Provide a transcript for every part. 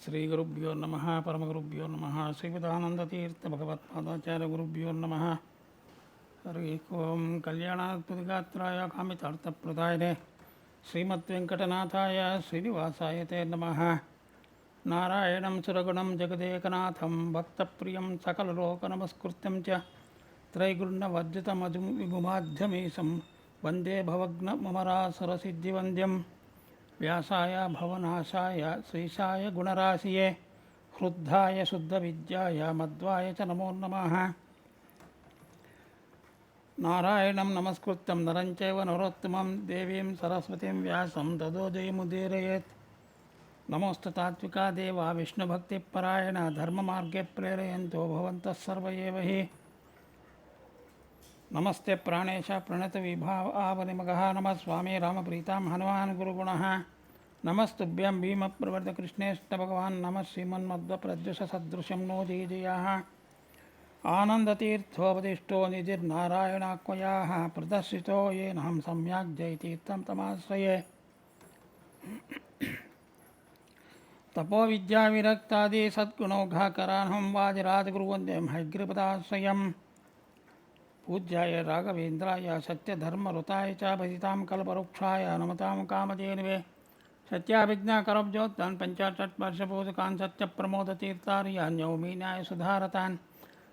ಶ್ರೀಗುರುಭ್ಯೋ ನಮಃ ಪರಮಗುರುಭ್ಯೋ ನಮಃ ಶ್ರೀಮದಾನಂದತೀರ್ಥ ಭಗವತ್ಪಾದಾಚಾರ್ಯಗುರುಭ್ಯೋ ನಮಃ. ಹರಿ ಓಂ. ಕಲ್ಯಾಣಾದ್ಭುತಗಾತ್ರಾಯ ಕಾಮಿತಾರ್ಥಪ್ರದಾಯನೆ ಶ್ರೀಮದ್ವೆಂಕಟನಾಥಾಯ ಶ್ರೀನಿವಾಸಾಯ ತೇ ನಮಃ. ನಾರಾಯಣಂ ಸುರಗುಣಂ ಜಗದೇಕನಾಥಂ ಭಕ್ತಪ್ರಿಯಂ ಸಕಲಲೋಕನಮಸ್ಕೃತ್ಯಂ ಚ ತ್ರೈಗುಣ್ಯವರ್ಜಿತಮಜುಂ ವಿಭುಮಾಧ್ಯಮೀಶಂ ವಂದೇ ಭವಗ್ನಮರಾಸುರಸಿದ್ಧಿವಂದ್ಯಂ. ವ್ಯಾಸಾಯ ಭವನಾಶಾಯ ಶ್ರೀಶಾಯ ಗುಣರಾಶಿಯೇ ಹೃದ್ಧಾಯ ಶುದ್ಧವಿದ್ಯಾಯ ಮಧ್ವಾಯ ಚ ನಮೋ ನಮಃ. ನಾರಾಯಣಂ ನಮಸ್ಕೃತ್ಯಂ ನರಂ ಚೈವ ನರೋತ್ತಮಂ ದೇವೀಂ ಸರಸ್ವತೀಂ ವ್ಯಾಸಂ ತದೋ ಜಯಮುದೀರಯೇತ್. ನಮೋಸ್ತು ತಾತ್ವಿಕಾ ದೇವ ವಿಷ್ಣುಭಕ್ತಿಪರಾಯಣ ಧರ್ಮಮಾರ್ಗೇ ಪ್ರೇರಯಂತೋ ಭವಂತಃ ಸರ್ವ ಏವ ಹಿ. ನಮಸ್ತೆ ಪ್ರಾಣೇಶ ಪ್ರಣತವಿಭಾವಾವನಿಮಗಃ ನಮಃ ಸ್ವಾಮಿ ರಾಮಪ್ರೀತಾಂ ಹನುಮಾನ್ ಗುರುಗುಣಃ. ನಮಸ್ತುಭ್ಯಂ ಭೀಮಪ್ರವರ್ತ ಭಗವಾನ್ ನಮಃ ಶ್ರೀಮನ್ಮಧ್ವಪ್ರದ್ಯುಷಸದೃಶಂ ನೋ ಜಯ ಜಯಾಃ. ಆನಂದತೀರ್ಥೋಪದಿಷ್ಟೋ ನಿಧಿರ್ನಾರಾಯಣಾಕ್ವಯಾಃ ಪ್ರದರ್ಶಿತೋ ಯೇನಹಂ ಸಮ್ಯಾಕ್ ಜಯತೀರ್ಥಂ ತಮಾಶ್ರಯೇ. ತಪೋವಿದ್ಯಾವಿರಕ್ತಾದಿ ಸದ್ಗುಣೌಘಾಕರಾನ್ಹಂ ವಾದಿರಾಜಗುರುವಂದ್ಯಂ ಹೈಗ್ರೀಪದಾಶ್ರಯಂ. ಪೂಜ್ಯಾಯ ರಾಘವೇಂದ್ರಾಯ ಸತ್ಯಧರ್ಮಋತಾಯ ಚ ಭಜಿತಾಂ ಕಲ್ಪವೃಕ್ಷಾಯ ನಮತಾಂ ಕಾಮಧೇನವೇ. ಸತ್ಯಾಭಿಜ್ಞಾಕರಬ್ಜೋತ್ತಾನ್ ಪಂಚಾಷಟ್ವರ್ಷಪೂಜಕಾನ್ ಸತ್ಯಪ್ರಮೋದತೀರ್ಥಾರ್ಯಾನ್ ನೌಮಿ ನ್ಯಾಯಸುಧಾರತಾನ್.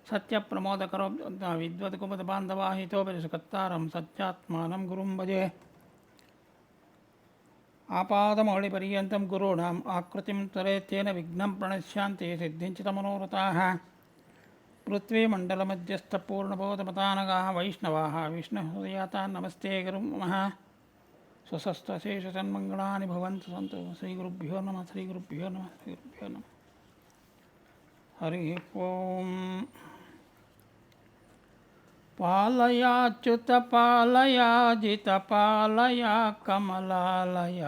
ಸತ್ಯಪ್ರಮೋದಕರೋಬ್ಜೋತ್ತ ವಿದ್ವತ್ಕುಮುದಬಾಂಧವಾಹಿತೋಪರಿಷಕತ್ತಾರಂ ಸತ್ಯಾತ್ಮಾನಂ ಗುರುಂ ಭಜೆ. ಆಪಾದಮೌಳಿಪರ್ಯಂతం ಗುರುಣಾಂ ಆಕೃತಿಂ ತ್ವರೇತ್ತೇನ ವಿಘ್ನಂ ಪ್ರಣಶ್ಯಾಂತಿ ಸಿದ್ಧಿಂಚಿತ ಮನೋರಥಾಃ. ಪೃಥ್ವೀಮಂಡಲಮಧ್ಯಸ್ಥಪೂರ್ಣಬೋಧಮತಾನಗಾಃ ವೈಷ್ಣವಾಃ ವಿಷ್ಣುಹೃದಯಾತಾನ್ ನಮಸ್ತೆ ಗುರುಂ ನಮಃ. ಸ್ವಸಸ್ತ್ವಶೇಷಸನ್ಮಂಗಳಾನಿ ಭವಂತು ಸಂತು. ಶ್ರೀಗುರುಭ್ಯೋ ನಮಃ ಶ್ರೀಗುರುಭ್ಯೋ ನಮಃ ಶ್ರೀಗುರುಭ್ಯೋ ನಮಃ. ಹರಿ ಓಂ. ಪಾಲಯಾಚ್ಯುತ ಪಾಲಯಾಜಿತ ಪಾಲಯ ಕಮಲಾಲಯ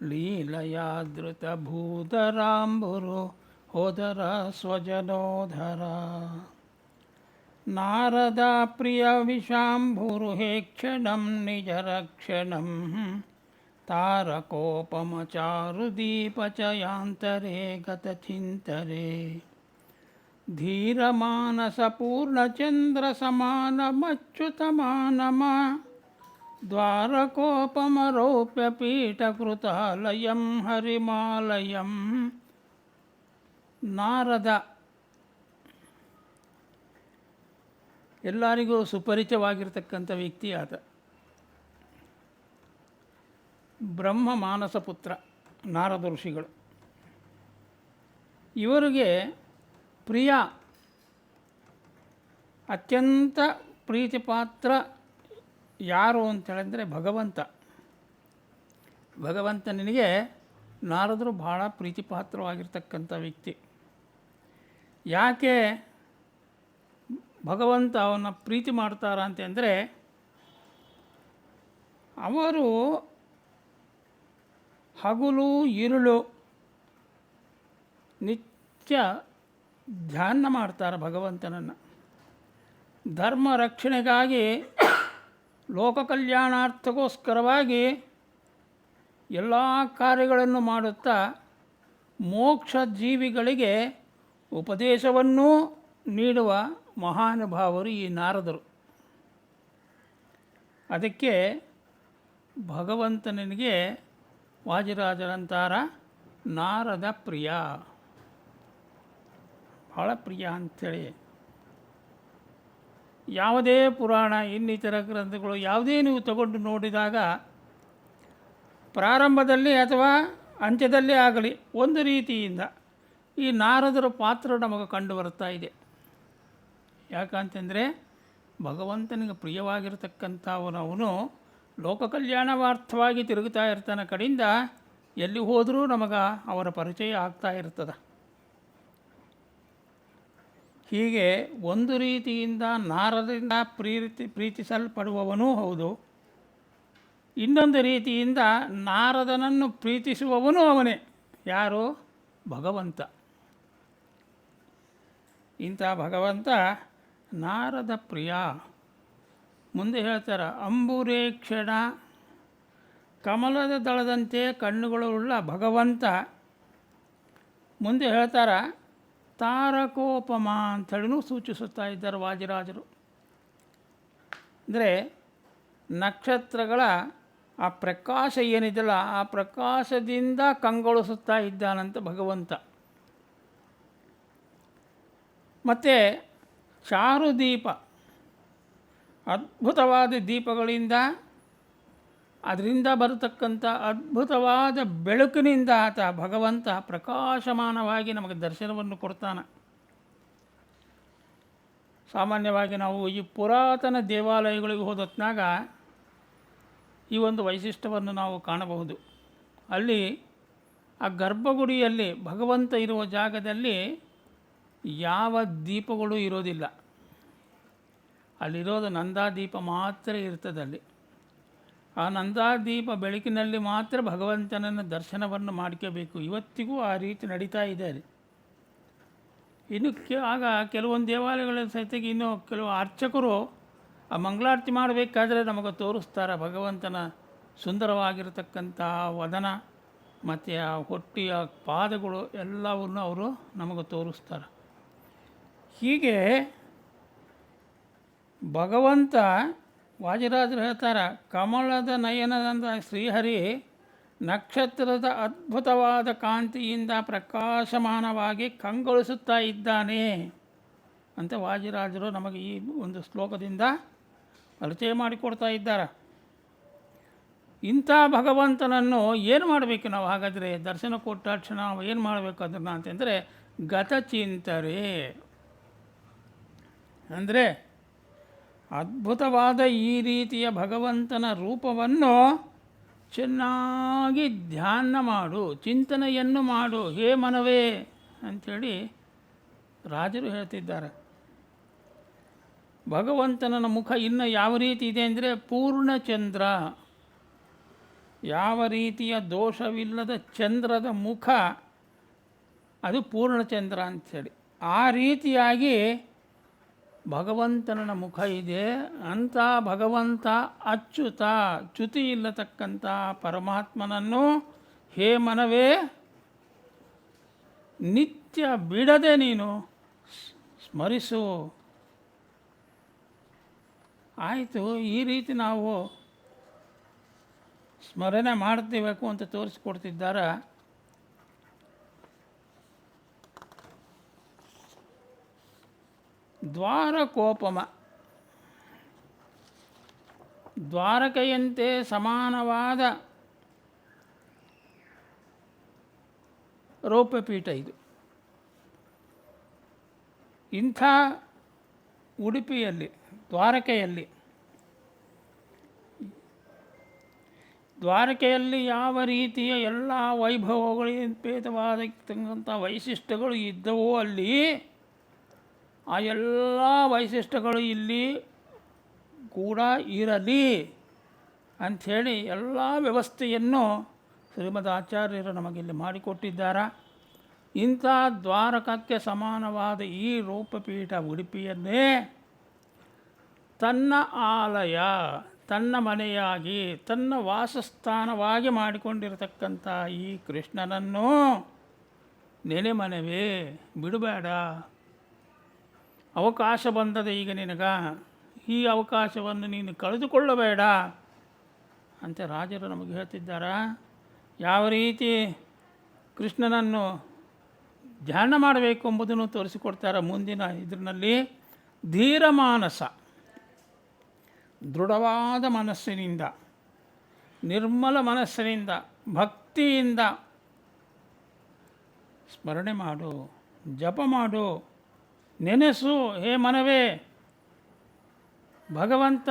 ಲೀಲಯಾ ಧೃತ ಭೂಧರಾಂಬುರು ಹೋದರ ಸ್ವಜನೋಧರ. ನಾರದ ಪ್ರಿಯ ವಿಷಾಂಭುರು ಹೇ ಕ್ಷಣಂ ನಿಜರಕ್ಷಣಂ ತಾರಕೋಪಮಚಾರುದೀಪಚಯಾಂತರೇ ಗತಚಿಂತರೆ. ಧೀರಮಾನಸಪೂರ್ಣಚಂದ್ರಸಮಾನಮಚ್ಯುತಮಾನಮ ದ್ವಾರಕೋಪಮರೋಪ್ಯ ಪೀಠಕೃತಾಲಯಂ ಹರಿಮಾಲಯಂ. ನಾರದ ಎಲ್ಲರಿಗೂ ಸುಪರಿಚಿತವಾಗಿರ್ತಕ್ಕಂಥ ವ್ಯಕ್ತಿ ಆತ. ಬ್ರಹ್ಮ ಮಾನಸ ಪುತ್ರ ನಾರದ ಋಷಿಗಳು. ಇವರಿಗೆ ಪ್ರಿಯ ಅತ್ಯಂತ ಪ್ರೀತಿಪಾತ್ರ ಯಾರು ಅಂತೇಳಿದರೆ ಭಗವಂತ. ಭಗವಂತನಿಗೆ ನಾರದರು ಬಹಳ ಪ್ರೀತಿಪಾತ್ರವಾಗಿರ್ತಕ್ಕಂಥ ವ್ಯಕ್ತಿ. ಯಾಕೆ ಭಗವಂತ ಅವನ್ನ ಪ್ರೀತಿ ಮಾಡ್ತಾರ ಅಂತಂದರೆ, ಅವರು ಹಗಲು ಇರುಳು ನಿತ್ಯ ಧ್ಯಾನ ಮಾಡ್ತಾರೆ ಭಗವಂತನನ್ನು. ಧರ್ಮ ರಕ್ಷಣೆಗಾಗಿ ಲೋಕ ಕಲ್ಯಾಣಾರ್ಥಕ್ಕೋಸ್ಕರವಾಗಿ ಎಲ್ಲ ಕಾರ್ಯಗಳನ್ನು ಮಾಡುತ್ತಾ ಮೋಕ್ಷ ಜೀವಿಗಳಿಗೆ ಉಪದೇಶವನ್ನೂ ನೀಡುವ ಮಹಾನುಭಾವರು ಈ ನಾರದರು. ಅದಕ್ಕೆ ಭಗವಂತನಿಗೆ ವಾದಿರಾಜರಂತಾರ ನಾರದ ಪ್ರಿಯ, ಬಹಳ ಪ್ರಿಯ ಅಂಥೇಳಿ. ಯಾವುದೇ ಪುರಾಣ ಇನ್ನಿತರ ಗ್ರಂಥಗಳು ಯಾವುದೇ ನೀವು ತಗೊಂಡು ನೋಡಿದಾಗ ಪ್ರಾರಂಭದಲ್ಲಿ ಅಥವಾ ಅಂತ್ಯದಲ್ಲೇ ಆಗಲಿ ಒಂದು ರೀತಿಯಿಂದ ಈ ನಾರದರ ಪಾತ್ರ ನಮಗೆ ಕಂಡು ಬರ್ತಾ ಇದೆ. ಯಾಕಂತಂದರೆ ಭಗವಂತನಿಗೆ ಪ್ರಿಯವಾಗಿರತಕ್ಕಂಥವನು ಲೋಕ ಕಲ್ಯಾಣವಾರ್ಥವಾಗಿ ತಿರುಗುತ್ತಾ ಇರ್ತಾನೆ. ಕಡೆಯಿಂದ ಎಲ್ಲಿ ಹೋದರೂ ನಮಗೆ ಅವರ ಪರಿಚಯ ಆಗ್ತಾ ಇರ್ತದೆ. ಹೀಗೆ ಒಂದು ರೀತಿಯಿಂದ ನಾರದಿಂದ ಪ್ರೀತಿಸಲ್ಪಡುವವನೂ ಹೌದು, ಇನ್ನೊಂದು ರೀತಿಯಿಂದ ನಾರದನನ್ನು ಪ್ರೀತಿಸುವವನು ಅವನೇ. ಯಾರು? ಭಗವಂತ. ಇಂಥ ಭಗವಂತ ನಾರದ ಪ್ರಿಯ. ಮುಂದೆ ಹೇಳ್ತಾರೆ, ಅಂಬುರೇಕ್ಷಣ ಕಮಲದ ದಳದಂತೆ ಕಣ್ಣುಗಳುಳ್ಳ ಭಗವಂತ ಮುಂದೆ ಹೇಳ್ತಾರ, ತಾರಕೋಪಮ ಅಂಥೇಳಿನೂ ಸೂಚಿಸುತ್ತಾ ಇದ್ದಾರೆ ವಾದಿರಾಜರು. ಅಂದರೆ ನಕ್ಷತ್ರಗಳ ಆ ಪ್ರಕಾಶ ಏನಿದೆಯಲ್ಲ, ಆ ಪ್ರಕಾಶದಿಂದ ಕಂಗೊಳಿಸುತ್ತಾ ಇದ್ದಾನಂತ ಭಗವಂತ. ಮತ್ತು ಚಾರುದೀಪ, ಅದ್ಭುತವಾದ ದೀಪಗಳಿಂದ, ಅದರಿಂದ ಬರತಕ್ಕಂಥ ಅದ್ಭುತವಾದ ಬೆಳಕಿನಿಂದ ಆತ ಭಗವಂತ ಪ್ರಕಾಶಮಾನವಾಗಿ ನಮಗೆ ದರ್ಶನವನ್ನು ಕೊಡ್ತಾನೆ. ಸಾಮಾನ್ಯವಾಗಿ ನಾವು ಈ ಪುರಾತನ ದೇವಾಲಯಗಳಿಗೆ ಹೋದೊತ್ನಾಗ ಈ ಒಂದು ವೈಶಿಷ್ಟ್ಯವನ್ನು ನಾವು ಕಾಣಬಹುದು. ಅಲ್ಲಿ ಆ ಗರ್ಭಗುಡಿಯಲ್ಲಿ ಭಗವಂತ ಇರುವ ಜಾಗದಲ್ಲಿ ಯಾವ ದೀಪಗಳು ಇರೋದಿಲ್ಲ. ಅಲ್ಲಿರೋದು ನಂದಾದೀಪ ಮಾತ್ರ ಇರ್ತದಲ್ಲಿ. ಆ ನಂದಾದೀಪ ಬೆಳಕಿನಲ್ಲಿ ಮಾತ್ರ ಭಗವಂತನನ್ನು ದರ್ಶನವನ್ನು ಮಾಡ್ಕೋಬೇಕು. ಇವತ್ತಿಗೂ ಆ ರೀತಿ ನಡೀತಾ ಇದೆ. ಇನ್ನು ಆಗ ಕೆಲವೊಂದು ದೇವಾಲಯಗಳಲ್ಲಿ ಸಹಿತ ಇನ್ನು ಕೆಲವು ಅರ್ಚಕರು ಆ ಮಂಗಳಾರತಿ ಮಾಡಬೇಕಾದ್ರೆ ನಮಗೆ ತೋರಿಸ್ತಾರೆ ಭಗವಂತನ ಸುಂದರವಾಗಿರತಕ್ಕಂಥ ವದನ ಮತ್ತು ಆ ಹೊಟ್ಟಿಯ ಪಾದಗಳು ಎಲ್ಲವನ್ನು ಅವರು ನಮಗೆ ತೋರಿಸ್ತಾರೆ. ಹೀಗೆ ಭಗವಂತ ವಾದಿರಾಜರು ಹೇಳ್ತಾರೆ, ಕಮಲದ ನಯನದಂದ ಶ್ರೀಹರಿ ನಕ್ಷತ್ರದ ಅದ್ಭುತವಾದ ಕಾಂತಿಯಿಂದ ಪ್ರಕಾಶಮಾನವಾಗಿ ಕಂಗೊಳಿಸುತ್ತಾ ಇದ್ದಾನೆ ಅಂತ ವಾದಿರಾಜರು ನಮಗೆ ಈ ಒಂದು ಶ್ಲೋಕದಿಂದ ಪರಿಚಯ ಮಾಡಿಕೊಡ್ತಾ ಇದ್ದಾರೆ. ಇಂಥ ಭಗವಂತನನ್ನು ಏನು ಮಾಡಬೇಕು ನಾವು? ಹಾಗಾದರೆ ದರ್ಶನ ಕೊಟ್ಟ ತಕ್ಷಣ ನಾವು ಏನು ಮಾಡಬೇಕು ಅದನ್ನು ಅಂತಂದರೆ ಗತಚಿಂತರೆ, ಅಂದರೆ ಅದ್ಭುತವಾದ ಈ ರೀತಿಯ ಭಗವಂತನ ರೂಪವನ್ನು ಚೆನ್ನಾಗಿ ಧ್ಯಾನ ಮಾಡು, ಚಿಂತನೆಯನ್ನು ಮಾಡು, ಹೇ ಮನವೇ ಅಂಥೇಳಿ ರಾಜರು ಹೇಳ್ತಿದ್ದಾರೆ. ಭಗವಂತನ ಮುಖ ಇನ್ನು ಯಾವ ರೀತಿ ಇದೆ ಅಂದರೆ ಪೂರ್ಣಚಂದ್ರ, ಯಾವ ರೀತಿಯ ದೋಷವಿಲ್ಲದ ಚಂದ್ರದ ಮುಖ ಅದು ಪೂರ್ಣಚಂದ್ರ ಅಂಥೇಳಿ ಆ ರೀತಿಯಾಗಿ ಭಗವಂತನ ಮುಖ ಇದೆ. ಅಂಥ ಭಗವಂತ ಅಚ್ಯುತ, ಚ್ಯುತಿ ಇಲ್ಲತಕ್ಕಂಥ ಪರಮಾತ್ಮನನ್ನು ಹೇ ಮನವೇ ನಿತ್ಯ ಬಿಡದೆ ನೀನು ಸ್ಮರಿಸು. ಆಯಿತು, ಈ ರೀತಿ ನಾವು ಸ್ಮರಣೆ ಮಾಡ್ತೀಬೇಕು ಅಂತ ತೋರಿಸಿಕೊಡ್ತಿದ್ದಾರೆ. ದ್ವಾರಕೋಪಮ, ದ್ವಾರಕೆಯಂತೆ ಸಮಾನವಾದ ರೌಪ್ಯಪೀಠ ಇದು. ಇಂಥ ಉಡುಪಿಯಲ್ಲಿ ದ್ವಾರಕೆಯಲ್ಲಿ ಯಾವ ರೀತಿಯ ಎಲ್ಲ ವೈಭವಗಳಿಂಪೇತವಾದಂಥ ವೈಶಿಷ್ಟ್ಯಗಳು ಇದ್ದವೋ ಅಲ್ಲಿ ಆ ಎಲ್ಲ ವೈಶಿಷ್ಟ್ಯಗಳು ಇಲ್ಲಿ ಕೂಡ ಇರಲಿ ಅಂಥೇಳಿ ಎಲ್ಲ ವ್ಯವಸ್ಥೆಯನ್ನು ಶ್ರೀಮದ್ ಆಚಾರ್ಯರು ನಮಗಿಲ್ಲಿ ಮಾಡಿಕೊಟ್ಟಿದ್ದಾರೆ. ಇಂಥ ದ್ವಾರಕಕ್ಕೆ ಸಮಾನವಾದ ಈ ರೂಪಪೀಠ ಉಡುಪಿಯನ್ನೇ ತನ್ನ ಆಲಯ, ತನ್ನ ಮನೆಯಾಗಿ, ತನ್ನ ವಾಸಸ್ಥಾನವಾಗಿ ಮಾಡಿಕೊಂಡಿರತಕ್ಕಂಥ ಈ ಕೃಷ್ಣನನ್ನು ನೆನೆ ಮನವೇ ಬಿಡಬೇಡ. ಅವಕಾಶ ಬಂದದೆ ಈಗ ನಿನಗ, ಈ ಅವಕಾಶವನ್ನು ನೀನು ಕಳೆದುಕೊಳ್ಳಬೇಡ ಅಂತ ರಾಜರು ನಮಗೆ ಹೇಳ್ತಿದ್ದಾರೆ. ಯಾವ ರೀತಿ ಕೃಷ್ಣನನ್ನು ಧ್ಯಾನ ಮಾಡಬೇಕು ಎಂಬುದನ್ನು ತೋರಿಸಿಕೊಡ್ತಾರೆ ಮುಂದಿನ ಇದರಲ್ಲಿ. ಧೀರಮಾನಸ, ದೃಢವಾದ ಮನಸ್ಸಿನಿಂದ, ನಿರ್ಮಲ ಮನಸ್ಸಿನಿಂದ, ಭಕ್ತಿಯಿಂದ ಸ್ಮರಣೆ ಮಾಡು, ಜಪ ಮಾಡು, ನೆನೆಸು. ಹೇ ಮನವೇ, ಭಗವಂತ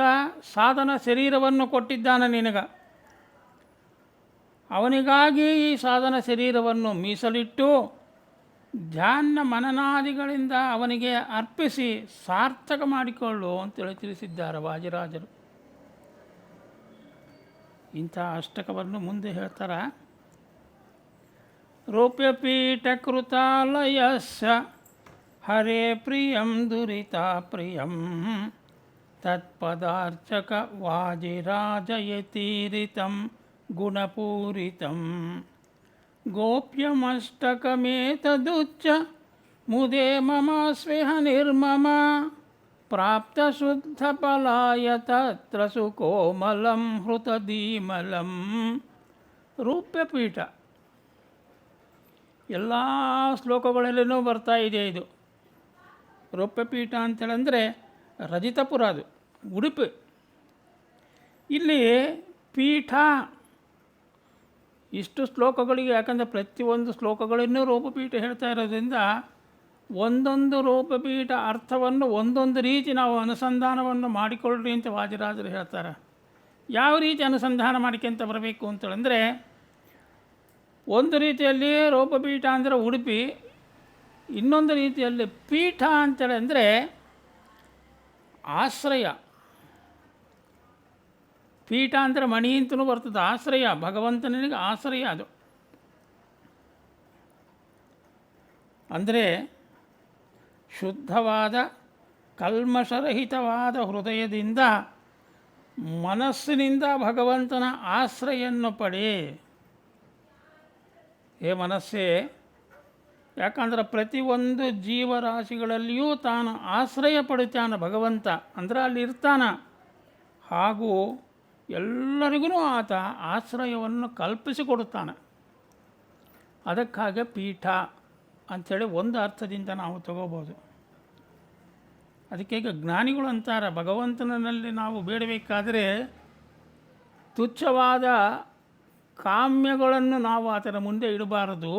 ಸಾಧನ ಶರೀರವನ್ನು ಕೊಟ್ಟಿದ್ದಾನೆ ನಿನಗ. ಅವನಿಗಾಗಿ ಈ ಸಾಧನ ಶರೀರವನ್ನು ಮೀಸಲಿಟ್ಟು ಧ್ಯಾನ ಮನನಾದಿಗಳಿಂದ ಅವನಿಗೆ ಅರ್ಪಿಸಿ ಸಾರ್ಥಕ ಮಾಡಿಕೊಳ್ಳು ಅಂತೇಳಿ ತಿಳಿಸಿದ್ದಾರೆ ವಾದಿರಾಜರು. ಇಂಥ ಅಷ್ಟಕವನ್ನು ಮುಂದೆ ಹೇಳ್ತಾರೆ. ರೂಪ್ಯಪೀಠ ಕೃತಾಲಯಸ್ಯ ಹರೇ ಪ್ರಿಯಂ ದುರಿತಾ ಪ್ರಿಯಂ ತತ್ಪದಾರ್ಚಕ ವಾಜಿರಾಜಯತೀರಿತಂ ಗುಣಪೂರಿತಂ ಗೋಪ್ಯಮಷ್ಟಕಮೇತದುಚ್ಚ ಮುದೇ ಮಮ ಸ್ವೇಹ ನಿರ್ಮಮ ಪ್ರಾಪ್ತಶುದ್ಧಫಲಾಯ ತತ್ರ ಸುಕೋಮಲಂ ಹೃತದೀಮಲಂ. ರೂಪ್ಯಪೀಠ ಎಲ್ಲ ಶ್ಲೋಕಗಳಲ್ಲೂ ಬರ್ತಾ ಇದೆ. ಇದು ರೂಪ್ಯಪೀಠ ಅಂತೇಳಂದರೆ ರಜಿತಪುರ, ಅದು ಉಡುಪಿ. ಇಲ್ಲಿ ಪೀಠ ಇಷ್ಟು ಶ್ಲೋಕಗಳಿಗೆ, ಯಾಕಂದರೆ ಪ್ರತಿಯೊಂದು ಶ್ಲೋಕಗಳನ್ನೂ ರೂಪಪೀಠ ಹೇಳ್ತಾ ಇರೋದ್ರಿಂದ ಒಂದೊಂದು ರೂಪಪೀಠ ಅರ್ಥವನ್ನು ಒಂದೊಂದು ರೀತಿ ನಾವು ಅನುಸಂಧಾನವನ್ನು ಮಾಡಿಕೊಳ್ಳ್ರಿ ಅಂತ ವಾದಿರಾಜರು ಹೇಳ್ತಾರೆ. ಯಾವ ರೀತಿ ಅನುಸಂಧಾನ ಮಾಡ್ಕೊಂತ ಬರಬೇಕು ಅಂತೇಳಂದರೆ, ಒಂದು ರೀತಿಯಲ್ಲಿ ರೂಪಪೀಠ ಅಂದರೆ ಉಡುಪಿ, ಇನ್ನೊಂದು ರೀತಿಯಲ್ಲಿ ಪೀಠ ಅಂತೇಳಿ ಅಂದರೆ ಆಶ್ರಯ. ಪೀಠ ಅಂದರೆ ಮಣಿ ಅಂತಲೂ ಬರ್ತದೆ, ಆಶ್ರಯ, ಭಗವಂತನಿಗೆ ಆಶ್ರಯ. ಅದು ಅಂದರೆ ಶುದ್ಧವಾದ ಕಲ್ಮಷರಹಿತವಾದ ಹೃದಯದಿಂದ ಮನಸ್ಸಿನಿಂದ ಭಗವಂತನ ಆಶ್ರಯನ್ನು ಪಡೆ. ಹೇ ಮನಸ್ಸೇ, ಯಾಕಂದ್ರೆ ಪ್ರತಿಯೊಂದು ಜೀವರಾಶಿಗಳಲ್ಲಿಯೂ ತಾನು ಆಶ್ರಯ ಪಡಿತಾನೆ ಭಗವಂತ, ಅಂದರೆ ಅಲ್ಲಿ ಇರ್ತಾನೆ. ಹಾಗೂ ಎಲ್ಲರಿಗೂ ಆತ ಆಶ್ರಯವನ್ನು ಕಲ್ಪಿಸಿಕೊಡುತ್ತಾನೆ. ಅದಕ್ಕಾಗಿ ಪೀಠ ಅಂಥೇಳಿ ಒಂದು ಅರ್ಥದಿಂದ ನಾವು ತಗೋಬೋದು. ಅದಕ್ಕೆ ಈಗ ಜ್ಞಾನಿಗಳು ಅಂತಾರೆ, ಭಗವಂತನಲ್ಲಿ ನಾವು ಬೇಡಬೇಕಾದರೆ ತುಚ್ಛವಾದ ಕಾಮ್ಯಗಳನ್ನು ನಾವು ಆತನ ಮುಂದೆ ಇಡಬಾರದು.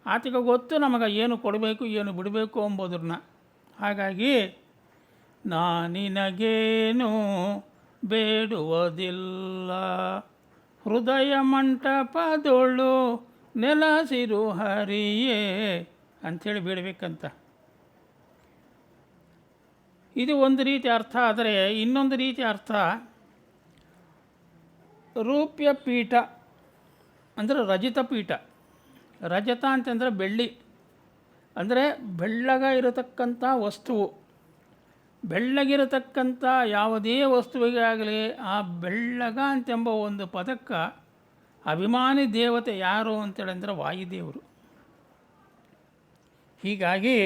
ಆತಗೆ ಗೊತ್ತು ನಮಗೆ ಏನು ಕೊಡಬೇಕು ಏನು ಬಿಡಬೇಕು ಎಂಬುದನ್ನ. ಹಾಗಾಗಿ ನಿನಗೇನು ಬೇಡುವುದಿಲ್ಲ, ಹೃದಯ ಮಂಟಪದೊಳು ನೆಲಸಿರು ಹರಿಯೇ ಅಂಥೇಳಿ ಬೇಡಬೇಕಂತ. ಇದು ಒಂದು ರೀತಿ ಅರ್ಥ. ಆದರೆ ಇನ್ನೊಂದು ರೀತಿ ಅರ್ಥ, ರೂಪ್ಯ ಪೀಠ ಅಂದರೆ ರಜತ ಪೀಠ. ರಜತ ಅಂತಂದರೆ ಬೆಳ್ಳಿ, ಅಂದರೆ ಬೆಳ್ಳಗ ಇರತಕ್ಕಂಥ ವಸ್ತುವು. ಬೆಳ್ಳಗಿರತಕ್ಕಂಥ ಯಾವುದೇ ವಸ್ತುವಿಗೆ ಆಗಲಿ ಆ ಬೆಳ್ಳಗ ಅಂತೆಂಬ ಒಂದು ಪದಕ್ಕೆ ಅಭಿಮಾನಿ ದೇವತೆ ಯಾರು ಅಂತೇಳಂದರೆ ವಾಯುದೇವರು. ಹೀಗಾಗಿ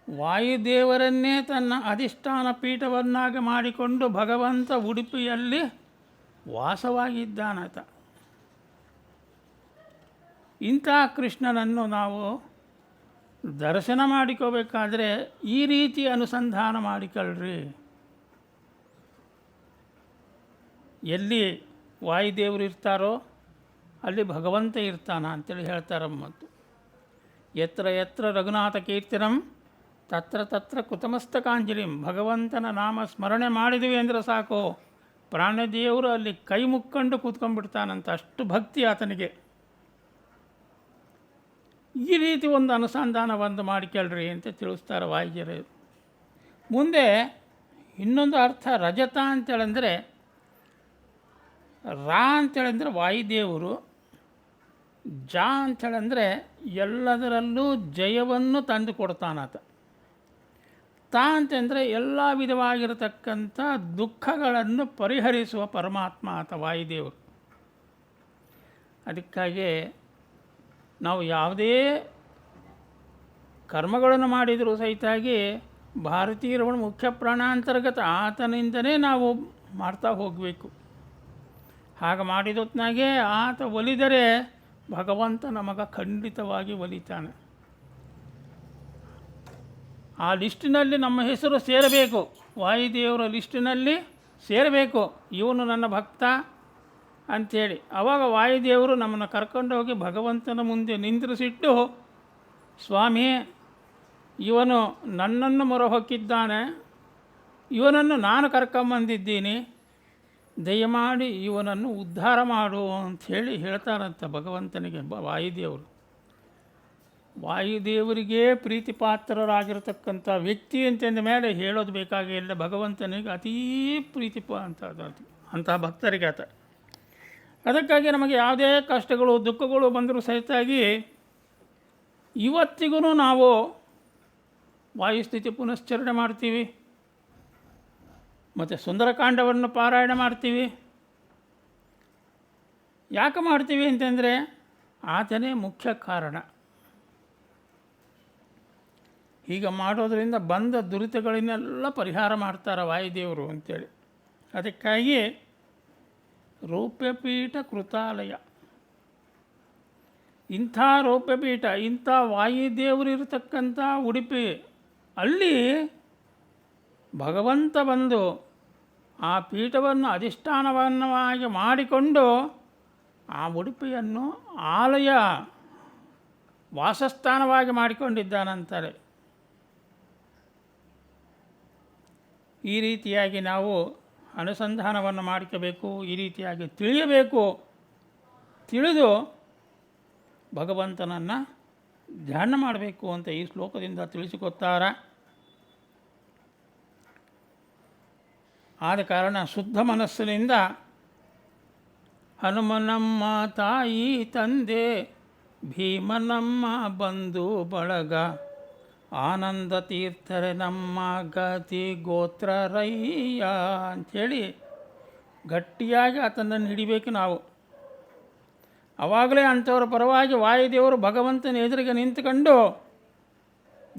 ವಾಯುದೇವರನ್ನೇ ತನ್ನ ಅಧಿಷ್ಠಾನ ಪೀಠವನ್ನಾಗಿ ಮಾಡಿಕೊಂಡು ಭಗವಂತ ಉಡುಪಿಯಲ್ಲಿ ವಾಸವಾಗಿದ್ದಾನಾತ. ಇಂಥ ಕೃಷ್ಣನನ್ನು ನಾವು ದರ್ಶನ ಮಾಡಿಕೋಬೇಕಾದ್ರೆ ಈ ರೀತಿ ಅನುಸಂಧಾನ ಮಾಡಿಕೊಳ್ಳ್ರಿ. ಎಲ್ಲಿ ವಾಯುದೇವರು ಇರ್ತಾರೋ ಅಲ್ಲಿ ಭಗವಂತ ಇರ್ತಾನ ಅಂತೇಳಿ ಹೇಳ್ತಾರೆ. ಮತ್ತು ಯತ್ರ ಯತ್ರ ರಘುನಾಥ ಕೀರ್ತಿನಂ ತತ್ರ ತತ್ರ ಕೃತಮಸ್ತಕಾಂಜಲಿಂ. ಭಗವಂತನ ನಾಮ ಸ್ಮರಣೆ ಮಾಡಿದ್ವಿ ಅಂದರೆ ಸಾಕು, ಪ್ರಾಣದೇವರು ಅಲ್ಲಿ ಕೈ ಮುಕ್ಕೊಂಡು ಕೂತ್ಕೊಂಡ್ಬಿಡ್ತಾನಂತ, ಅಷ್ಟು ಭಕ್ತಿ ಆತನಿಗೆ. ಈ ರೀತಿ ಒಂದು ಅನುಸಂಧಾನವನ್ನು ಮಾಡಿಕೊಳ್ಳ್ರಿ ಅಂತ ತಿಳಿಸ್ತಾರೆ ವಾಯುಜರು. ಮುಂದೆ ಇನ್ನೊಂದು ಅರ್ಥ ರಜತ ಅಂತೇಳಂದರೆ, ರಾ ಅಂತೇಳಂದರೆ ವಾಯುದೇವರು, ಜಾ ಅಂಥೇಳಂದರೆ ಎಲ್ಲದರಲ್ಲೂ ಜಯವನ್ನು ತಂದು ಕೊಡ್ತಾನಾತ. ತಾ ಅಂತಂದರೆ ಎಲ್ಲ ವಿಧವಾಗಿರತಕ್ಕಂಥ ದುಃಖಗಳನ್ನು ಪರಿಹರಿಸುವ ಪರಮಾತ್ಮ ಆತ ವಾಯುದೇವರು. ಅದಕ್ಕಾಗಿ ನಾವು ಯಾವುದೇ ಕರ್ಮಗಳನ್ನು ಮಾಡಿದರೂ ಸಹಿತಾಗಿ ಭಾರತೀಯರ ಮುಖ್ಯ ಪ್ರಾಣಾಂತರ್ಗತ ಆತನಿಂದನೇ ನಾವು ಮಾಡ್ತಾ ಹೋಗಬೇಕು. ಹಾಗೆ ಮಾಡಿದೊತ್ನಾಗೆ ಆತ ಒಲಿದರೆ ಭಗವಂತ ನಮಗೆ ಖಂಡಿತವಾಗಿ ಒಲಿತಾನೆ. ಆ ಲಿಸ್ಟಿನಲ್ಲಿ ನಮ್ಮ ಹೆಸರು ಸೇರಬೇಕು, ವಾಯುದೇವರ ಲಿಸ್ಟಿನಲ್ಲಿ ಸೇರಬೇಕು. ಇವನು ನನ್ನ ಭಕ್ತ ಅಂಥೇಳಿ ಆವಾಗ ವಾಯುದೇವರು ನಮ್ಮನ್ನು ಕರ್ಕೊಂಡು ಹೋಗಿ ಭಗವಂತನ ಮುಂದೆ ನಿಂದ್ರಿಸಿಟ್ಟು, ಸ್ವಾಮಿ ಇವನು ನನ್ನನ್ನು ಮೊರೆ ಹೊಕ್ಕಿದ್ದಾನೆ, ಇವನನ್ನು ನಾನು ಕರ್ಕೊಂಬಂದಿದ್ದೀನಿ, ದಯಮಾಡಿ ಇವನನ್ನು ಉದ್ಧಾರ ಮಾಡು ಅಂಥೇಳಿ ಹೇಳ್ತಾರಂತ ಭಗವಂತನಿಗೆ ವಾಯುದೇವರು. ವಾಯುದೇವರಿಗೆ ಪ್ರೀತಿಪಾತ್ರರಾಗಿರ್ತಕ್ಕಂಥ ವ್ಯಕ್ತಿ ಅಂತಂದ ಮೇಲೆ ಹೇಳೋದು ಬೇಕಾಗಿಲ್ಲ. ಭಗವಂತನಿಗೆ ಅತೀ ಪ್ರೀತಿ ಅಂಥ ಭಕ್ತರಿಗೆ ಆತ. ಅದಕ್ಕಾಗಿ ನಮಗೆ ಯಾವುದೇ ಕಷ್ಟಗಳು ದುಃಖಗಳು ಬಂದರೂ ಸಹಿತಾಗಿ ಇವತ್ತಿಗೂ ನಾವು ವಾಯುಸ್ಥಿತಿ ಪುನಶ್ಚರಣೆ ಮಾಡ್ತೀವಿ, ಮತ್ತು ಸುಂದರಕಾಂಡವನ್ನು ಪಾರಾಯಣ ಮಾಡ್ತೀವಿ. ಯಾಕೆ ಮಾಡ್ತೀವಿ ಅಂತಂದರೆ ಆತನೇ ಮುಖ್ಯ ಕಾರಣ. ಹೀಗೆ ಮಾಡೋದರಿಂದ ಬಂದ ದುರಿತಗಳನ್ನೆಲ್ಲ ಪರಿಹಾರ ಮಾಡ್ತಾರೆ ವಾಯುದೇವರು ಅಂತೇಳಿ. ಅದಕ್ಕಾಗಿ ರೌಪ್ಯಪೀಠ ಕೃತಾಲಯ, ಇಂಥ ರೌಪ್ಯಪೀಠ, ಇಂಥ ವಾಯುದೇವರು ಇರತಕ್ಕಂಥ ಉಡುಪಿ, ಅಲ್ಲಿ ಭಗವಂತ ಬಂದು ಆ ಪೀಠವನ್ನು ಅಧಿಷ್ಠಾನವನ್ನಾಗಿ ಮಾಡಿಕೊಂಡು ಆ ಉಡುಪಿಯನ್ನು ಆಲಯ ವಾಸಸ್ಥಾನವಾಗಿ ಮಾಡಿಕೊಂಡಿದ್ದಾನಂತಾರೆ. ಈ ರೀತಿಯಾಗಿ ನಾವು ಅನುಸಂಧಾನವನ್ನು ಮಾಡ್ಕೋಬೇಕು, ಈ ರೀತಿಯಾಗಿ ತಿಳಿಯಬೇಕು. ತಿಳಿದು ಭಗವಂತನನ್ನು ಧ್ಯಾನ ಮಾಡಬೇಕು ಅಂತ ಈ ಶ್ಲೋಕದಿಂದ ತಿಳಿಸಿಕೊಡ್ತಾರೆ. ಆದ ಕಾರಣ ಶುದ್ಧ ಮನಸ್ಸಿನಿಂದ ಹನುಮನಮ್ಮ ತಾಯಿ ತಂದೆ, ಭೀಮನಮ್ಮ ಬಂಧು ಬಳಗ, ಆನಂದ ತೀರ್ಥರೆ ನಮ್ಮ ಗತಿ ಗೋತ್ರರಯ್ಯ ಅಂಥೇಳಿ ಗಟ್ಟಿಯಾಗಿ ಆತನನ್ನು ಹಿಡಿಬೇಕು ನಾವು. ಆವಾಗಲೇ ಅಂಥವ್ರ ಪರವಾಗಿ ವಾಯುದೇವರು ಭಗವಂತನ ಎದುರಿಗೆ ನಿಂತುಕೊಂಡು,